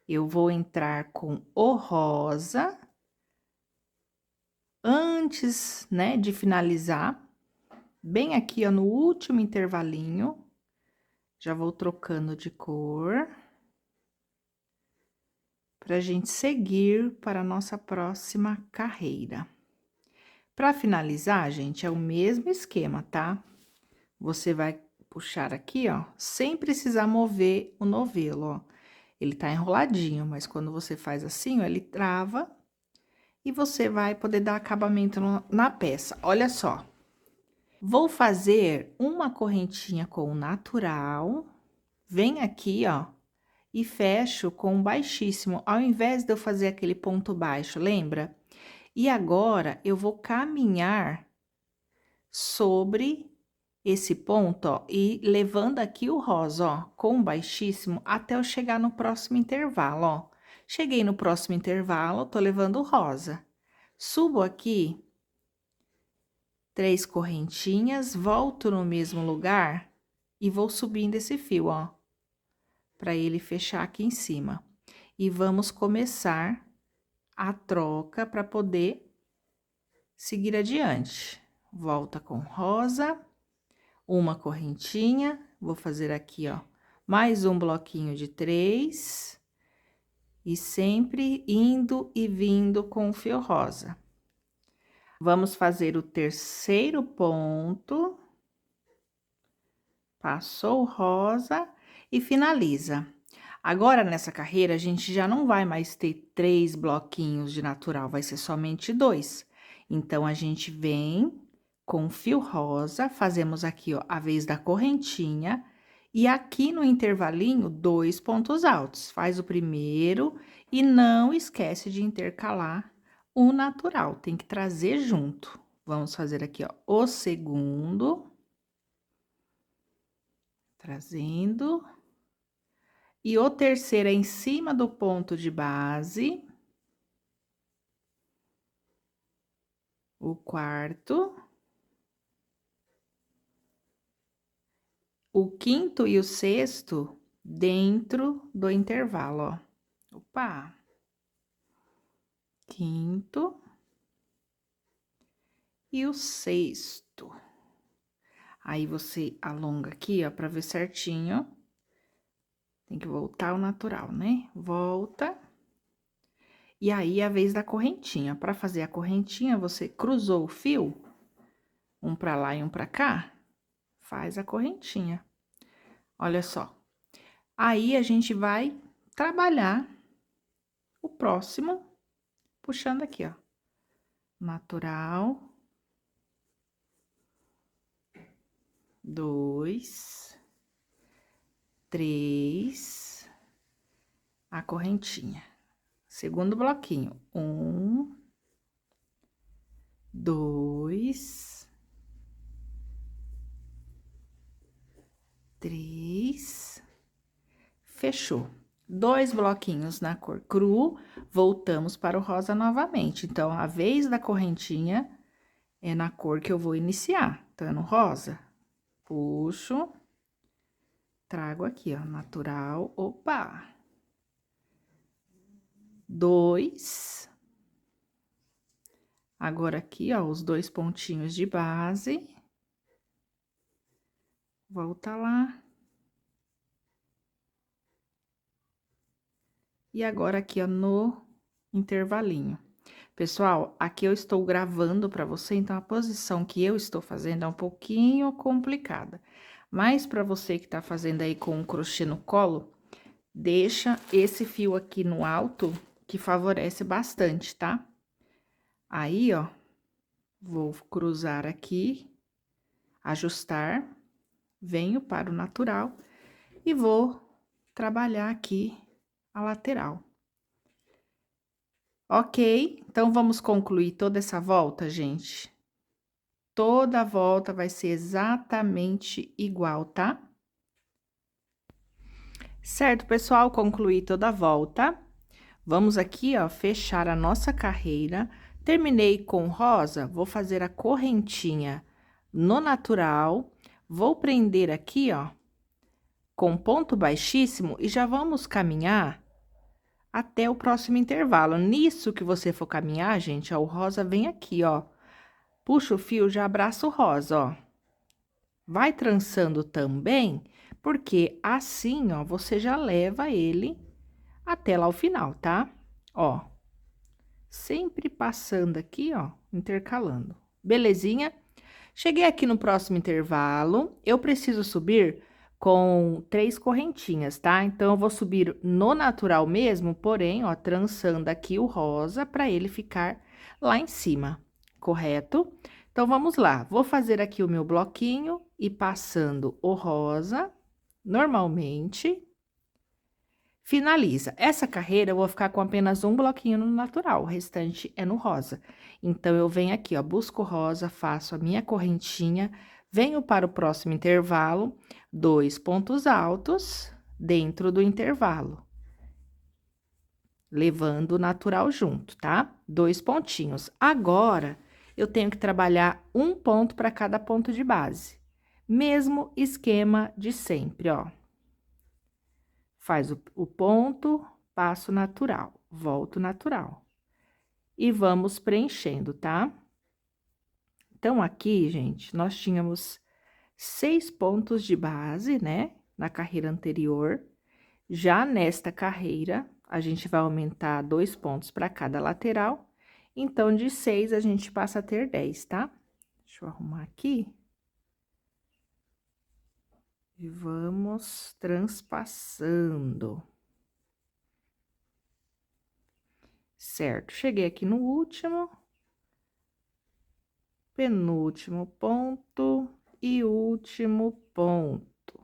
eu vou entrar com o rosa. Antes, né, de finalizar, bem aqui, ó, no último intervalinho, Já vou trocando de cor. Pra gente seguir para a nossa próxima carreira. Para finalizar, gente, é o mesmo esquema, tá? Você vai puxar aqui, ó, sem precisar mover o novelo, ó. Ele tá enroladinho, mas quando você faz assim, ó, ele trava e você vai poder dar acabamento na peça. Olha só. Vou fazer uma correntinha com o natural. Vem aqui, ó, e fecho com um baixíssimo, ao invés de eu fazer aquele ponto baixo, lembra? E agora, eu vou caminhar sobre esse ponto, ó, e levando aqui o rosa, ó, com baixíssimo, até eu chegar no próximo intervalo, ó. Cheguei no próximo intervalo, tô levando o rosa. Subo aqui 3 correntinhas, volto no mesmo lugar e vou subindo esse fio, ó, para ele fechar aqui em cima. E vamos começar a troca para poder seguir adiante. Volta com rosa, uma correntinha, vou fazer aqui, ó, mais um bloquinho de 3, e sempre indo e vindo com o fio rosa. Vamos fazer o terceiro ponto, passou o rosa e finaliza. Agora, nessa carreira, a gente já não vai mais ter 3 bloquinhos de natural, vai ser somente 2. Então, a gente vem com fio rosa, fazemos aqui, ó, a vez da correntinha, e aqui no intervalinho, 2 pontos altos. Faz o primeiro e não esquece de intercalar o natural, tem que trazer junto. Vamos fazer aqui, ó, o segundo. Trazendo. E o terceiro é em cima do ponto de base. O quarto. O quinto e o sexto dentro do intervalo, ó. Opa! Quinto. E o sexto. Aí, você alonga aqui, ó, pra ver certinho. Tem que voltar ao natural, né? Volta. E aí, é a vez da correntinha. Pra fazer a correntinha, você cruzou o fio, um pra lá e um pra cá, faz a correntinha. Olha só. Aí, a gente vai trabalhar o próximo, puxando aqui, ó. Natural. 2, 3, a correntinha. Segundo bloquinho, 1, 2, 3, fechou. 2 bloquinhos na cor cru, voltamos para o rosa novamente. Então, a vez da correntinha é na cor que eu vou iniciar. Então, é no rosa. Puxo, trago aqui, ó, natural, opa! 2. Agora, aqui, ó, os 2 pontinhos de base. Volta lá. E agora, aqui, ó, no intervalinho. Pessoal, aqui eu estou gravando para você, então a posição que eu estou fazendo é um pouquinho complicada. Mas para você que tá fazendo aí com o crochê no colo, deixa esse fio aqui no alto, que favorece bastante, tá? Aí, ó, vou cruzar aqui, ajustar, venho para o natural e vou trabalhar aqui a lateral. Ok, então vamos concluir toda essa volta, gente. Toda a volta vai ser exatamente igual, tá? Certo, pessoal, concluí toda a volta. Vamos aqui, ó, fechar a nossa carreira. Terminei com rosa, vou fazer a correntinha no natural. Vou prender aqui, ó, com ponto baixíssimo e já vamos caminhar até o próximo intervalo. Nisso que você for caminhar, gente, ó, o rosa vem aqui, ó. Puxa o fio, já abraça o rosa, ó. Vai trançando também, Porque assim, ó, você já leva ele até lá o final, tá? Ó, sempre passando aqui, ó, intercalando. Belezinha? Cheguei aqui no próximo intervalo, eu preciso subir com 3 correntinhas, tá? Então, eu vou subir no natural mesmo, porém, ó, trançando aqui o rosa para ele ficar lá em cima, correto? Então, vamos lá. Vou fazer aqui o meu bloquinho e passando o rosa, normalmente. Finaliza. Essa carreira eu vou ficar com apenas um bloquinho no natural, o restante é no rosa. Então, eu venho aqui, ó, busco o rosa, faço a minha correntinha, venho para o próximo intervalo, 2 pontos altos dentro do intervalo, levando o natural junto, tá? 2 pontinhos. Agora, eu tenho que trabalhar um ponto para cada ponto de base. Mesmo esquema de sempre, ó. Faz o ponto, passo natural, volto natural. E vamos preenchendo, tá? Então, aqui, gente, nós tínhamos 6 pontos de base, né? Na carreira anterior. Já nesta carreira, a gente vai aumentar 2 pontos para cada lateral. Então, de 6, a gente passa a ter 10, tá? Deixa eu arrumar aqui. E vamos transpassando. Certo, cheguei aqui no último, penúltimo ponto e último ponto,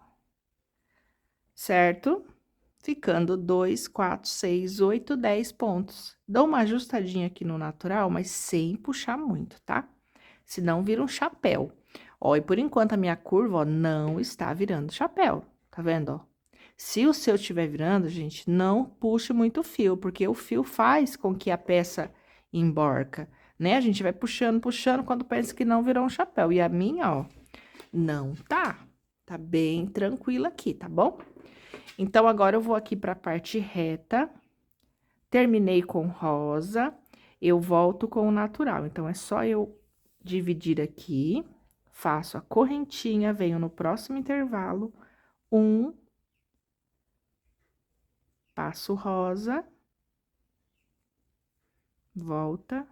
certo? Ficando 2, 4, 6, 8, 10 pontos. Dou uma ajustadinha aqui no natural, mas sem puxar muito, tá? Senão vira um chapéu. Ó, e por enquanto a minha curva, ó, não está virando chapéu, tá vendo, ó? Se o seu estiver virando, gente, não puxe muito o fio, porque o fio faz com que a peça emborca, né? A gente vai puxando, puxando, quando pensa que não virou um chapéu. E a minha, ó, não tá. Tá bem tranquila aqui, tá bom? Então, agora eu vou aqui pra parte reta. Terminei com rosa, eu volto com o natural. Então, é só eu dividir aqui, faço a correntinha, venho no próximo intervalo, passo rosa, volta,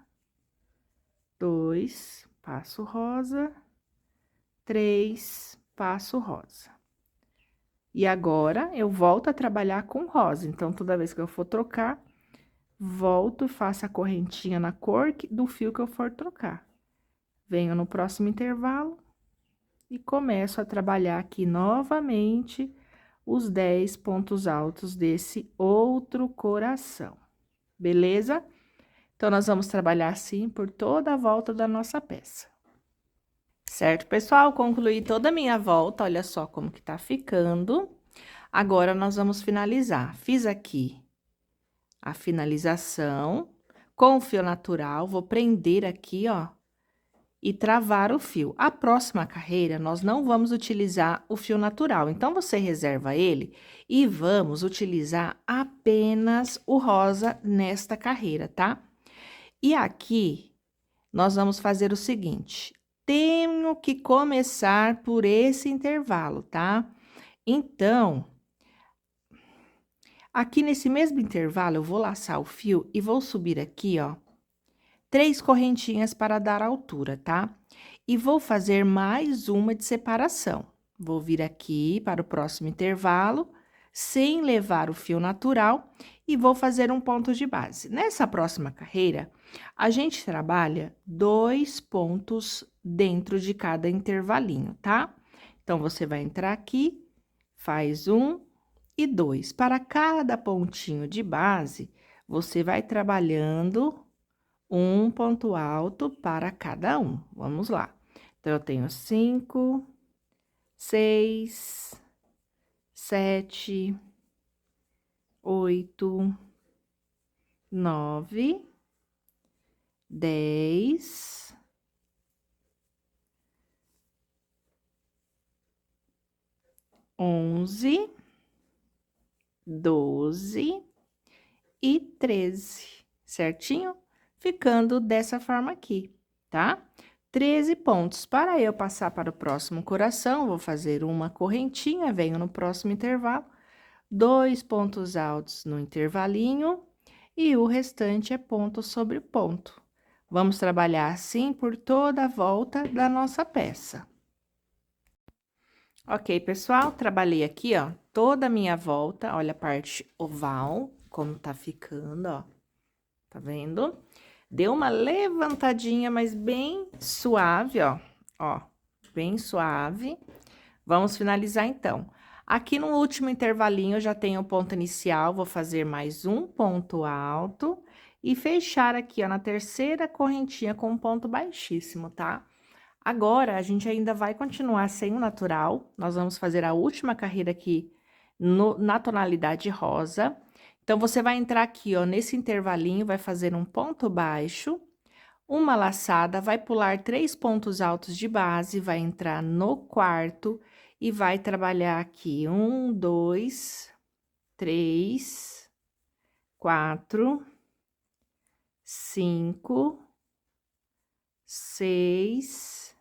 2, passo rosa, 3, passo rosa. E agora, eu volto a trabalhar com rosa, então, toda vez que eu for trocar, volto, faço a correntinha na cor do fio que eu for trocar. Venho no próximo intervalo e começo a trabalhar aqui novamente os 10 pontos altos desse outro coração, beleza? Então, nós vamos trabalhar assim por toda a volta da nossa peça. Certo, pessoal? Concluí toda a minha volta, olha só como que tá ficando. Agora, nós vamos finalizar. Fiz aqui a finalização com o fio natural, vou prender aqui, ó, e travar o fio. A próxima carreira, nós não vamos utilizar o fio natural, então, você reserva ele e vamos utilizar apenas o rosa nesta carreira, tá? E aqui, nós vamos fazer o seguinte, tenho que começar por esse intervalo, tá? Então, aqui nesse mesmo intervalo, eu vou laçar o fio e vou subir aqui, ó, 3 correntinhas para dar altura, tá? E vou fazer mais uma de separação. Vou vir aqui para o próximo intervalo, sem levar o fio natural, e vou fazer um ponto de base. Nessa próxima carreira, a gente trabalha 2 pontos dentro de cada intervalinho, tá? Então, você vai entrar aqui, faz 1 e 2. Para cada pontinho de base, você vai trabalhando um ponto alto para cada um. Vamos lá. Então, eu tenho 5, 6, 7, 8, 9, 10, 11, 12 e 13, certinho? Ficando dessa forma aqui, tá? 13 pontos. Para eu passar para o próximo coração, vou fazer uma correntinha, venho no próximo intervalo, 2 pontos altos no intervalinho e o restante é ponto sobre ponto. Vamos trabalhar assim por toda a volta da nossa peça. Ok, pessoal, trabalhei aqui, ó, toda a minha volta, olha a parte oval, como tá ficando, ó, tá vendo? Deu uma levantadinha, mas bem suave, ó, bem suave. Vamos finalizar, então. Aqui no último intervalinho, eu já tenho o ponto inicial, vou fazer mais um ponto alto e fechar aqui, ó, na terceira correntinha com um ponto baixíssimo, tá? Agora, a gente ainda vai continuar sem o natural, nós vamos fazer a última carreira aqui na tonalidade rosa. Então, você vai entrar aqui, ó, nesse intervalinho, vai fazer um ponto baixo, uma laçada, vai pular 3 pontos altos de base, vai entrar no quarto e vai trabalhar aqui 1, 2, 3, 4, 5, 6,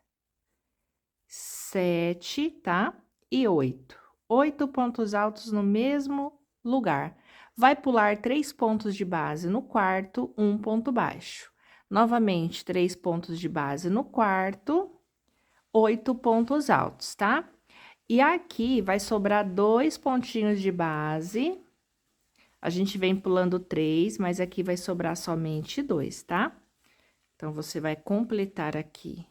7, tá? E 8. 8 pontos altos no mesmo lugar. Vai pular 3 pontos de base no quarto, 1 ponto baixo. Novamente, 3 pontos de base no quarto, 8 pontos altos, tá? E aqui vai sobrar 2 pontinhos de base. A gente vem pulando 3, mas aqui vai sobrar somente 2, tá? Então, você vai completar aqui,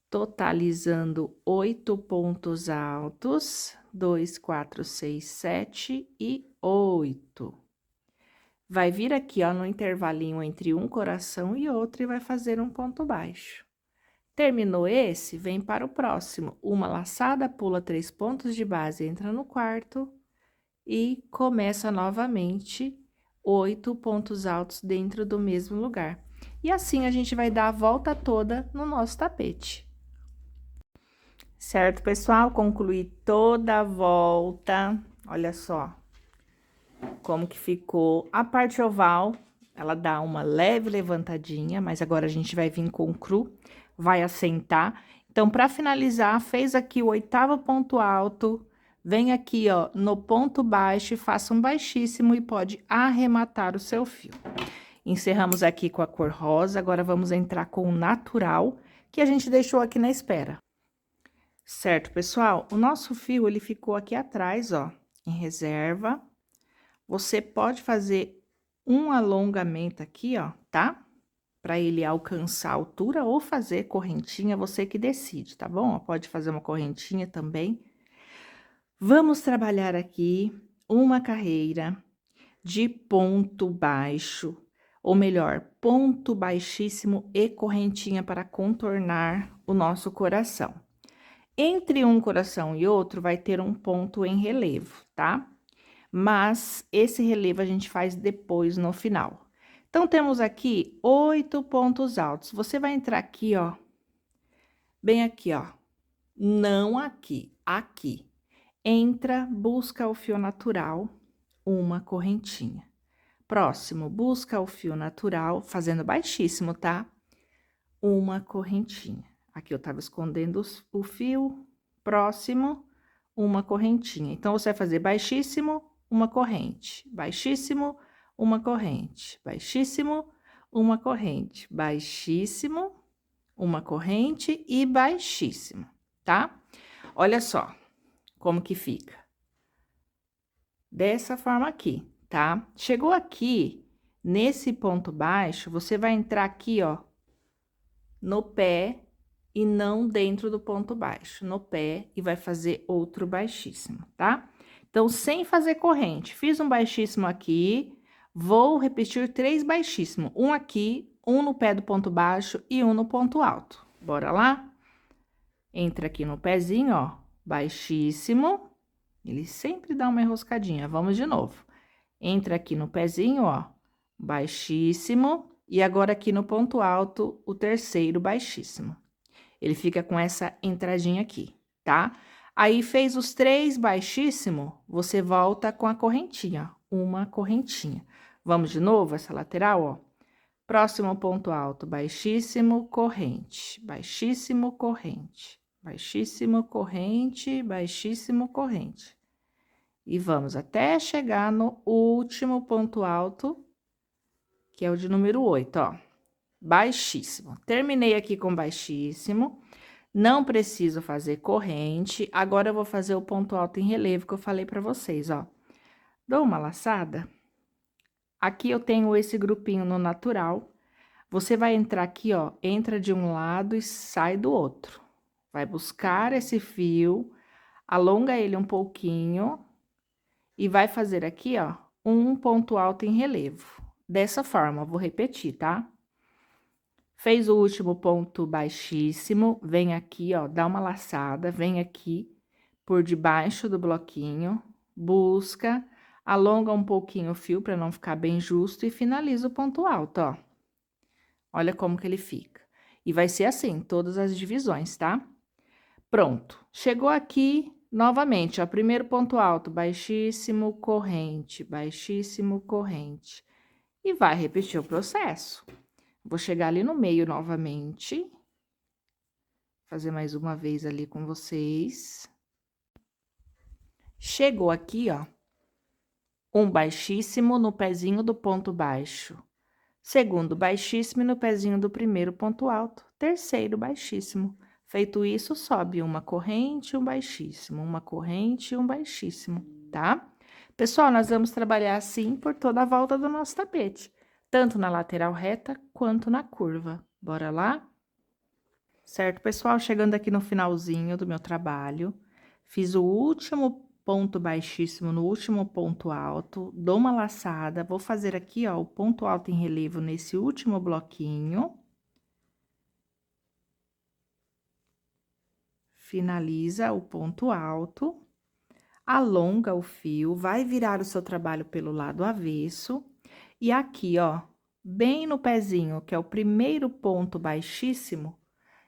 totalizando 8 pontos altos, 2, 4, 6, 7 e 8. Vai vir aqui, ó, no intervalinho entre um coração e outro e vai fazer um ponto baixo. Terminou esse, vem para o próximo. Uma laçada, pula 3 pontos de base, entra no quarto e começa novamente 8 pontos altos dentro do mesmo lugar. E assim a gente vai dar a volta toda no nosso tapete. Certo, pessoal? Concluí toda a volta. Olha só como que ficou. A parte oval, ela dá uma leve levantadinha, mas agora a gente vai vir com o cru, vai assentar. Então, para finalizar, fez aqui o 8º ponto alto, vem aqui, ó, no ponto baixo e faça um baixíssimo e pode arrematar o seu fio. Encerramos aqui com a cor rosa, agora vamos entrar com o natural, que a gente deixou aqui na espera. Certo, pessoal? O nosso fio, ele ficou aqui atrás, ó, em reserva. Você pode fazer um alongamento aqui, ó, tá? Para ele alcançar a altura ou fazer correntinha, você que decide, tá bom? Pode fazer uma correntinha também. Vamos trabalhar aqui uma carreira de ponto baixo, ou melhor, ponto baixíssimo e correntinha para contornar o nosso coração. Entre um coração e outro, vai ter um ponto em relevo, tá? Mas esse relevo a gente faz depois, no final. Então, temos aqui 8 pontos altos. Você vai entrar aqui, ó, bem aqui, ó. Não aqui, aqui. Entra, busca o fio natural, uma correntinha. Próximo, busca o fio natural, fazendo baixíssimo, tá? Uma correntinha. Aqui eu tava escondendo o fio, próximo, uma correntinha. Então, você vai fazer baixíssimo, uma corrente, baixíssimo, uma corrente, baixíssimo, uma corrente, baixíssimo, uma corrente e baixíssimo, tá? Olha só como que fica. Dessa forma aqui, tá? Chegou aqui, nesse ponto baixo, você vai entrar aqui, ó, no pé e não dentro do ponto baixo, no pé, e vai fazer outro baixíssimo, tá? Então, sem fazer corrente, fiz um baixíssimo aqui, vou repetir 3 baixíssimos, um aqui, um no pé do ponto baixo e um no ponto alto. Bora lá? Entra aqui no pezinho, ó, baixíssimo, ele sempre dá uma enroscadinha, vamos de novo. Entra aqui no pezinho, ó, baixíssimo, e agora aqui no ponto alto, o terceiro baixíssimo. Ele fica com essa entradinha aqui, tá? Aí, fez os 3 baixíssimo, você volta com a correntinha, ó, uma correntinha. Vamos de novo, essa lateral, ó. Próximo ponto alto, baixíssimo, corrente, baixíssimo, corrente, baixíssimo, corrente, baixíssimo, corrente. E vamos até chegar no último ponto alto, que é o de número 8, ó. Baixíssimo. Terminei aqui com baixíssimo. Não preciso fazer corrente. Agora, eu vou fazer o ponto alto em relevo que eu falei pra vocês, ó. Dou uma laçada. Aqui eu tenho esse grupinho no natural. Você vai entrar aqui, ó, entra de um lado e sai do outro. Vai buscar esse fio, alonga ele um pouquinho e vai fazer aqui, ó, um ponto alto em relevo. Dessa forma, vou repetir, tá? Fez o último ponto baixíssimo, vem aqui, ó, dá uma laçada, vem aqui por debaixo do bloquinho, busca, alonga um pouquinho o fio para não ficar bem justo e finaliza o ponto alto, ó. Olha como que ele fica. E vai ser assim, todas as divisões, tá? Pronto. Chegou aqui, novamente, ó, primeiro ponto alto, baixíssimo, corrente, baixíssimo, corrente. E vai repetir o processo. Vou chegar ali no meio novamente. Fazer mais uma vez ali com vocês. Chegou aqui, ó, um baixíssimo no pezinho do ponto baixo. Segundo baixíssimo no pezinho do primeiro ponto alto. Terceiro baixíssimo. Feito isso, sobe uma corrente e um baixíssimo, uma corrente e um baixíssimo, tá? Pessoal, nós vamos trabalhar assim por toda a volta do nosso tapete, tanto na lateral reta quanto na curva. Bora lá? Certo, pessoal? Chegando aqui no finalzinho do meu trabalho, fiz o último ponto baixíssimo no último ponto alto, dou uma laçada, vou fazer aqui, ó, o ponto alto em relevo nesse último bloquinho. Finaliza o ponto alto, alonga o fio, vai virar o seu trabalho pelo lado avesso. E aqui, ó, bem no pezinho, que é o primeiro ponto baixíssimo,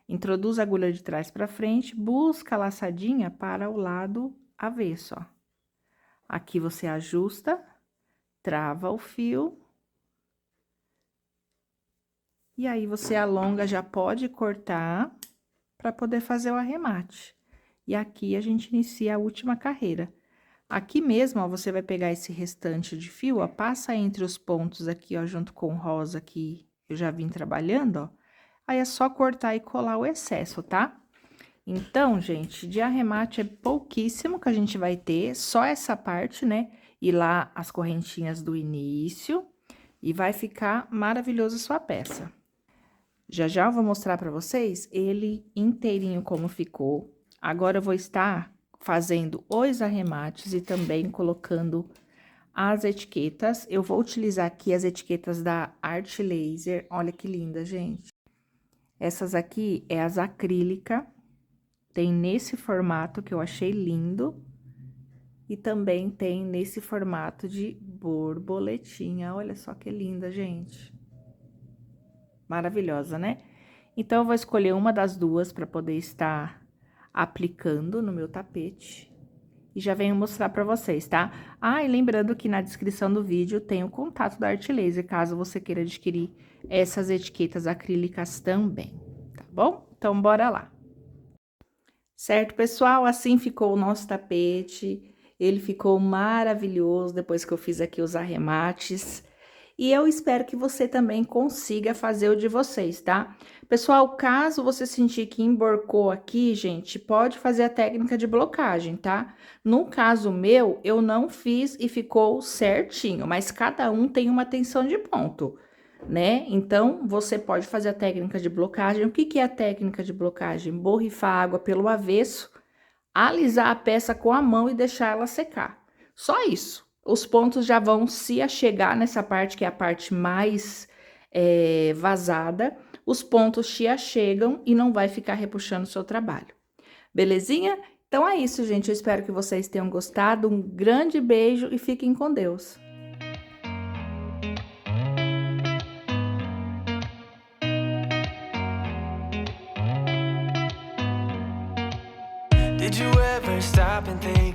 introduz a agulha de trás para frente, busca a laçadinha para o lado avesso, ó. Aqui você ajusta, trava o fio. E aí, você alonga, já pode cortar para poder fazer o arremate. E aqui, a gente inicia a última carreira. Aqui mesmo, ó, você vai pegar esse restante de fio, ó, passa entre os pontos aqui, ó, junto com o rosa que eu já vim trabalhando, ó. Aí, é só cortar e colar o excesso, tá? Então, gente, de arremate é pouquíssimo que a gente vai ter, só essa parte, né? E lá as correntinhas do início, e vai ficar maravilhoso a sua peça. Já já eu vou mostrar pra vocês ele inteirinho como ficou. Agora eu vou estar fazendo os arremates e também colocando as etiquetas. Eu vou utilizar aqui as etiquetas da Art Laser. Olha que linda, gente. Essas aqui é as acrílica. Tem nesse formato que eu achei lindo. E também tem nesse formato de borboletinha. Olha só que linda, gente. Maravilhosa, né? Então, eu vou escolher uma das duas para poder estar aplicando no meu tapete. E já venho mostrar para vocês, tá? Ah, e lembrando que na descrição do vídeo tem o contato da Art Laser, caso você queira adquirir essas etiquetas acrílicas também, tá bom? Então, bora lá. Certo, pessoal? Assim ficou o nosso tapete. Ele ficou maravilhoso depois que eu fiz aqui os arremates. E eu espero que você também consiga fazer o de vocês, tá? Pessoal, caso você sentir que emborcou aqui, gente, pode fazer a técnica de blocagem, tá? No caso meu, eu não fiz e ficou certinho, mas cada um tem uma tensão de ponto, né? Então, você pode fazer a técnica de blocagem. O que que é a técnica de blocagem? Borrifar água pelo avesso, alisar a peça com a mão e deixar ela secar. Só isso. Os pontos já vão se achegar nessa parte, que é a parte mais vazada. Os pontos se achegam e não vai ficar repuxando o seu trabalho. Belezinha? Então, é isso, gente. Eu espero que vocês tenham gostado. Um grande beijo e fiquem com Deus. Did you ever stop and think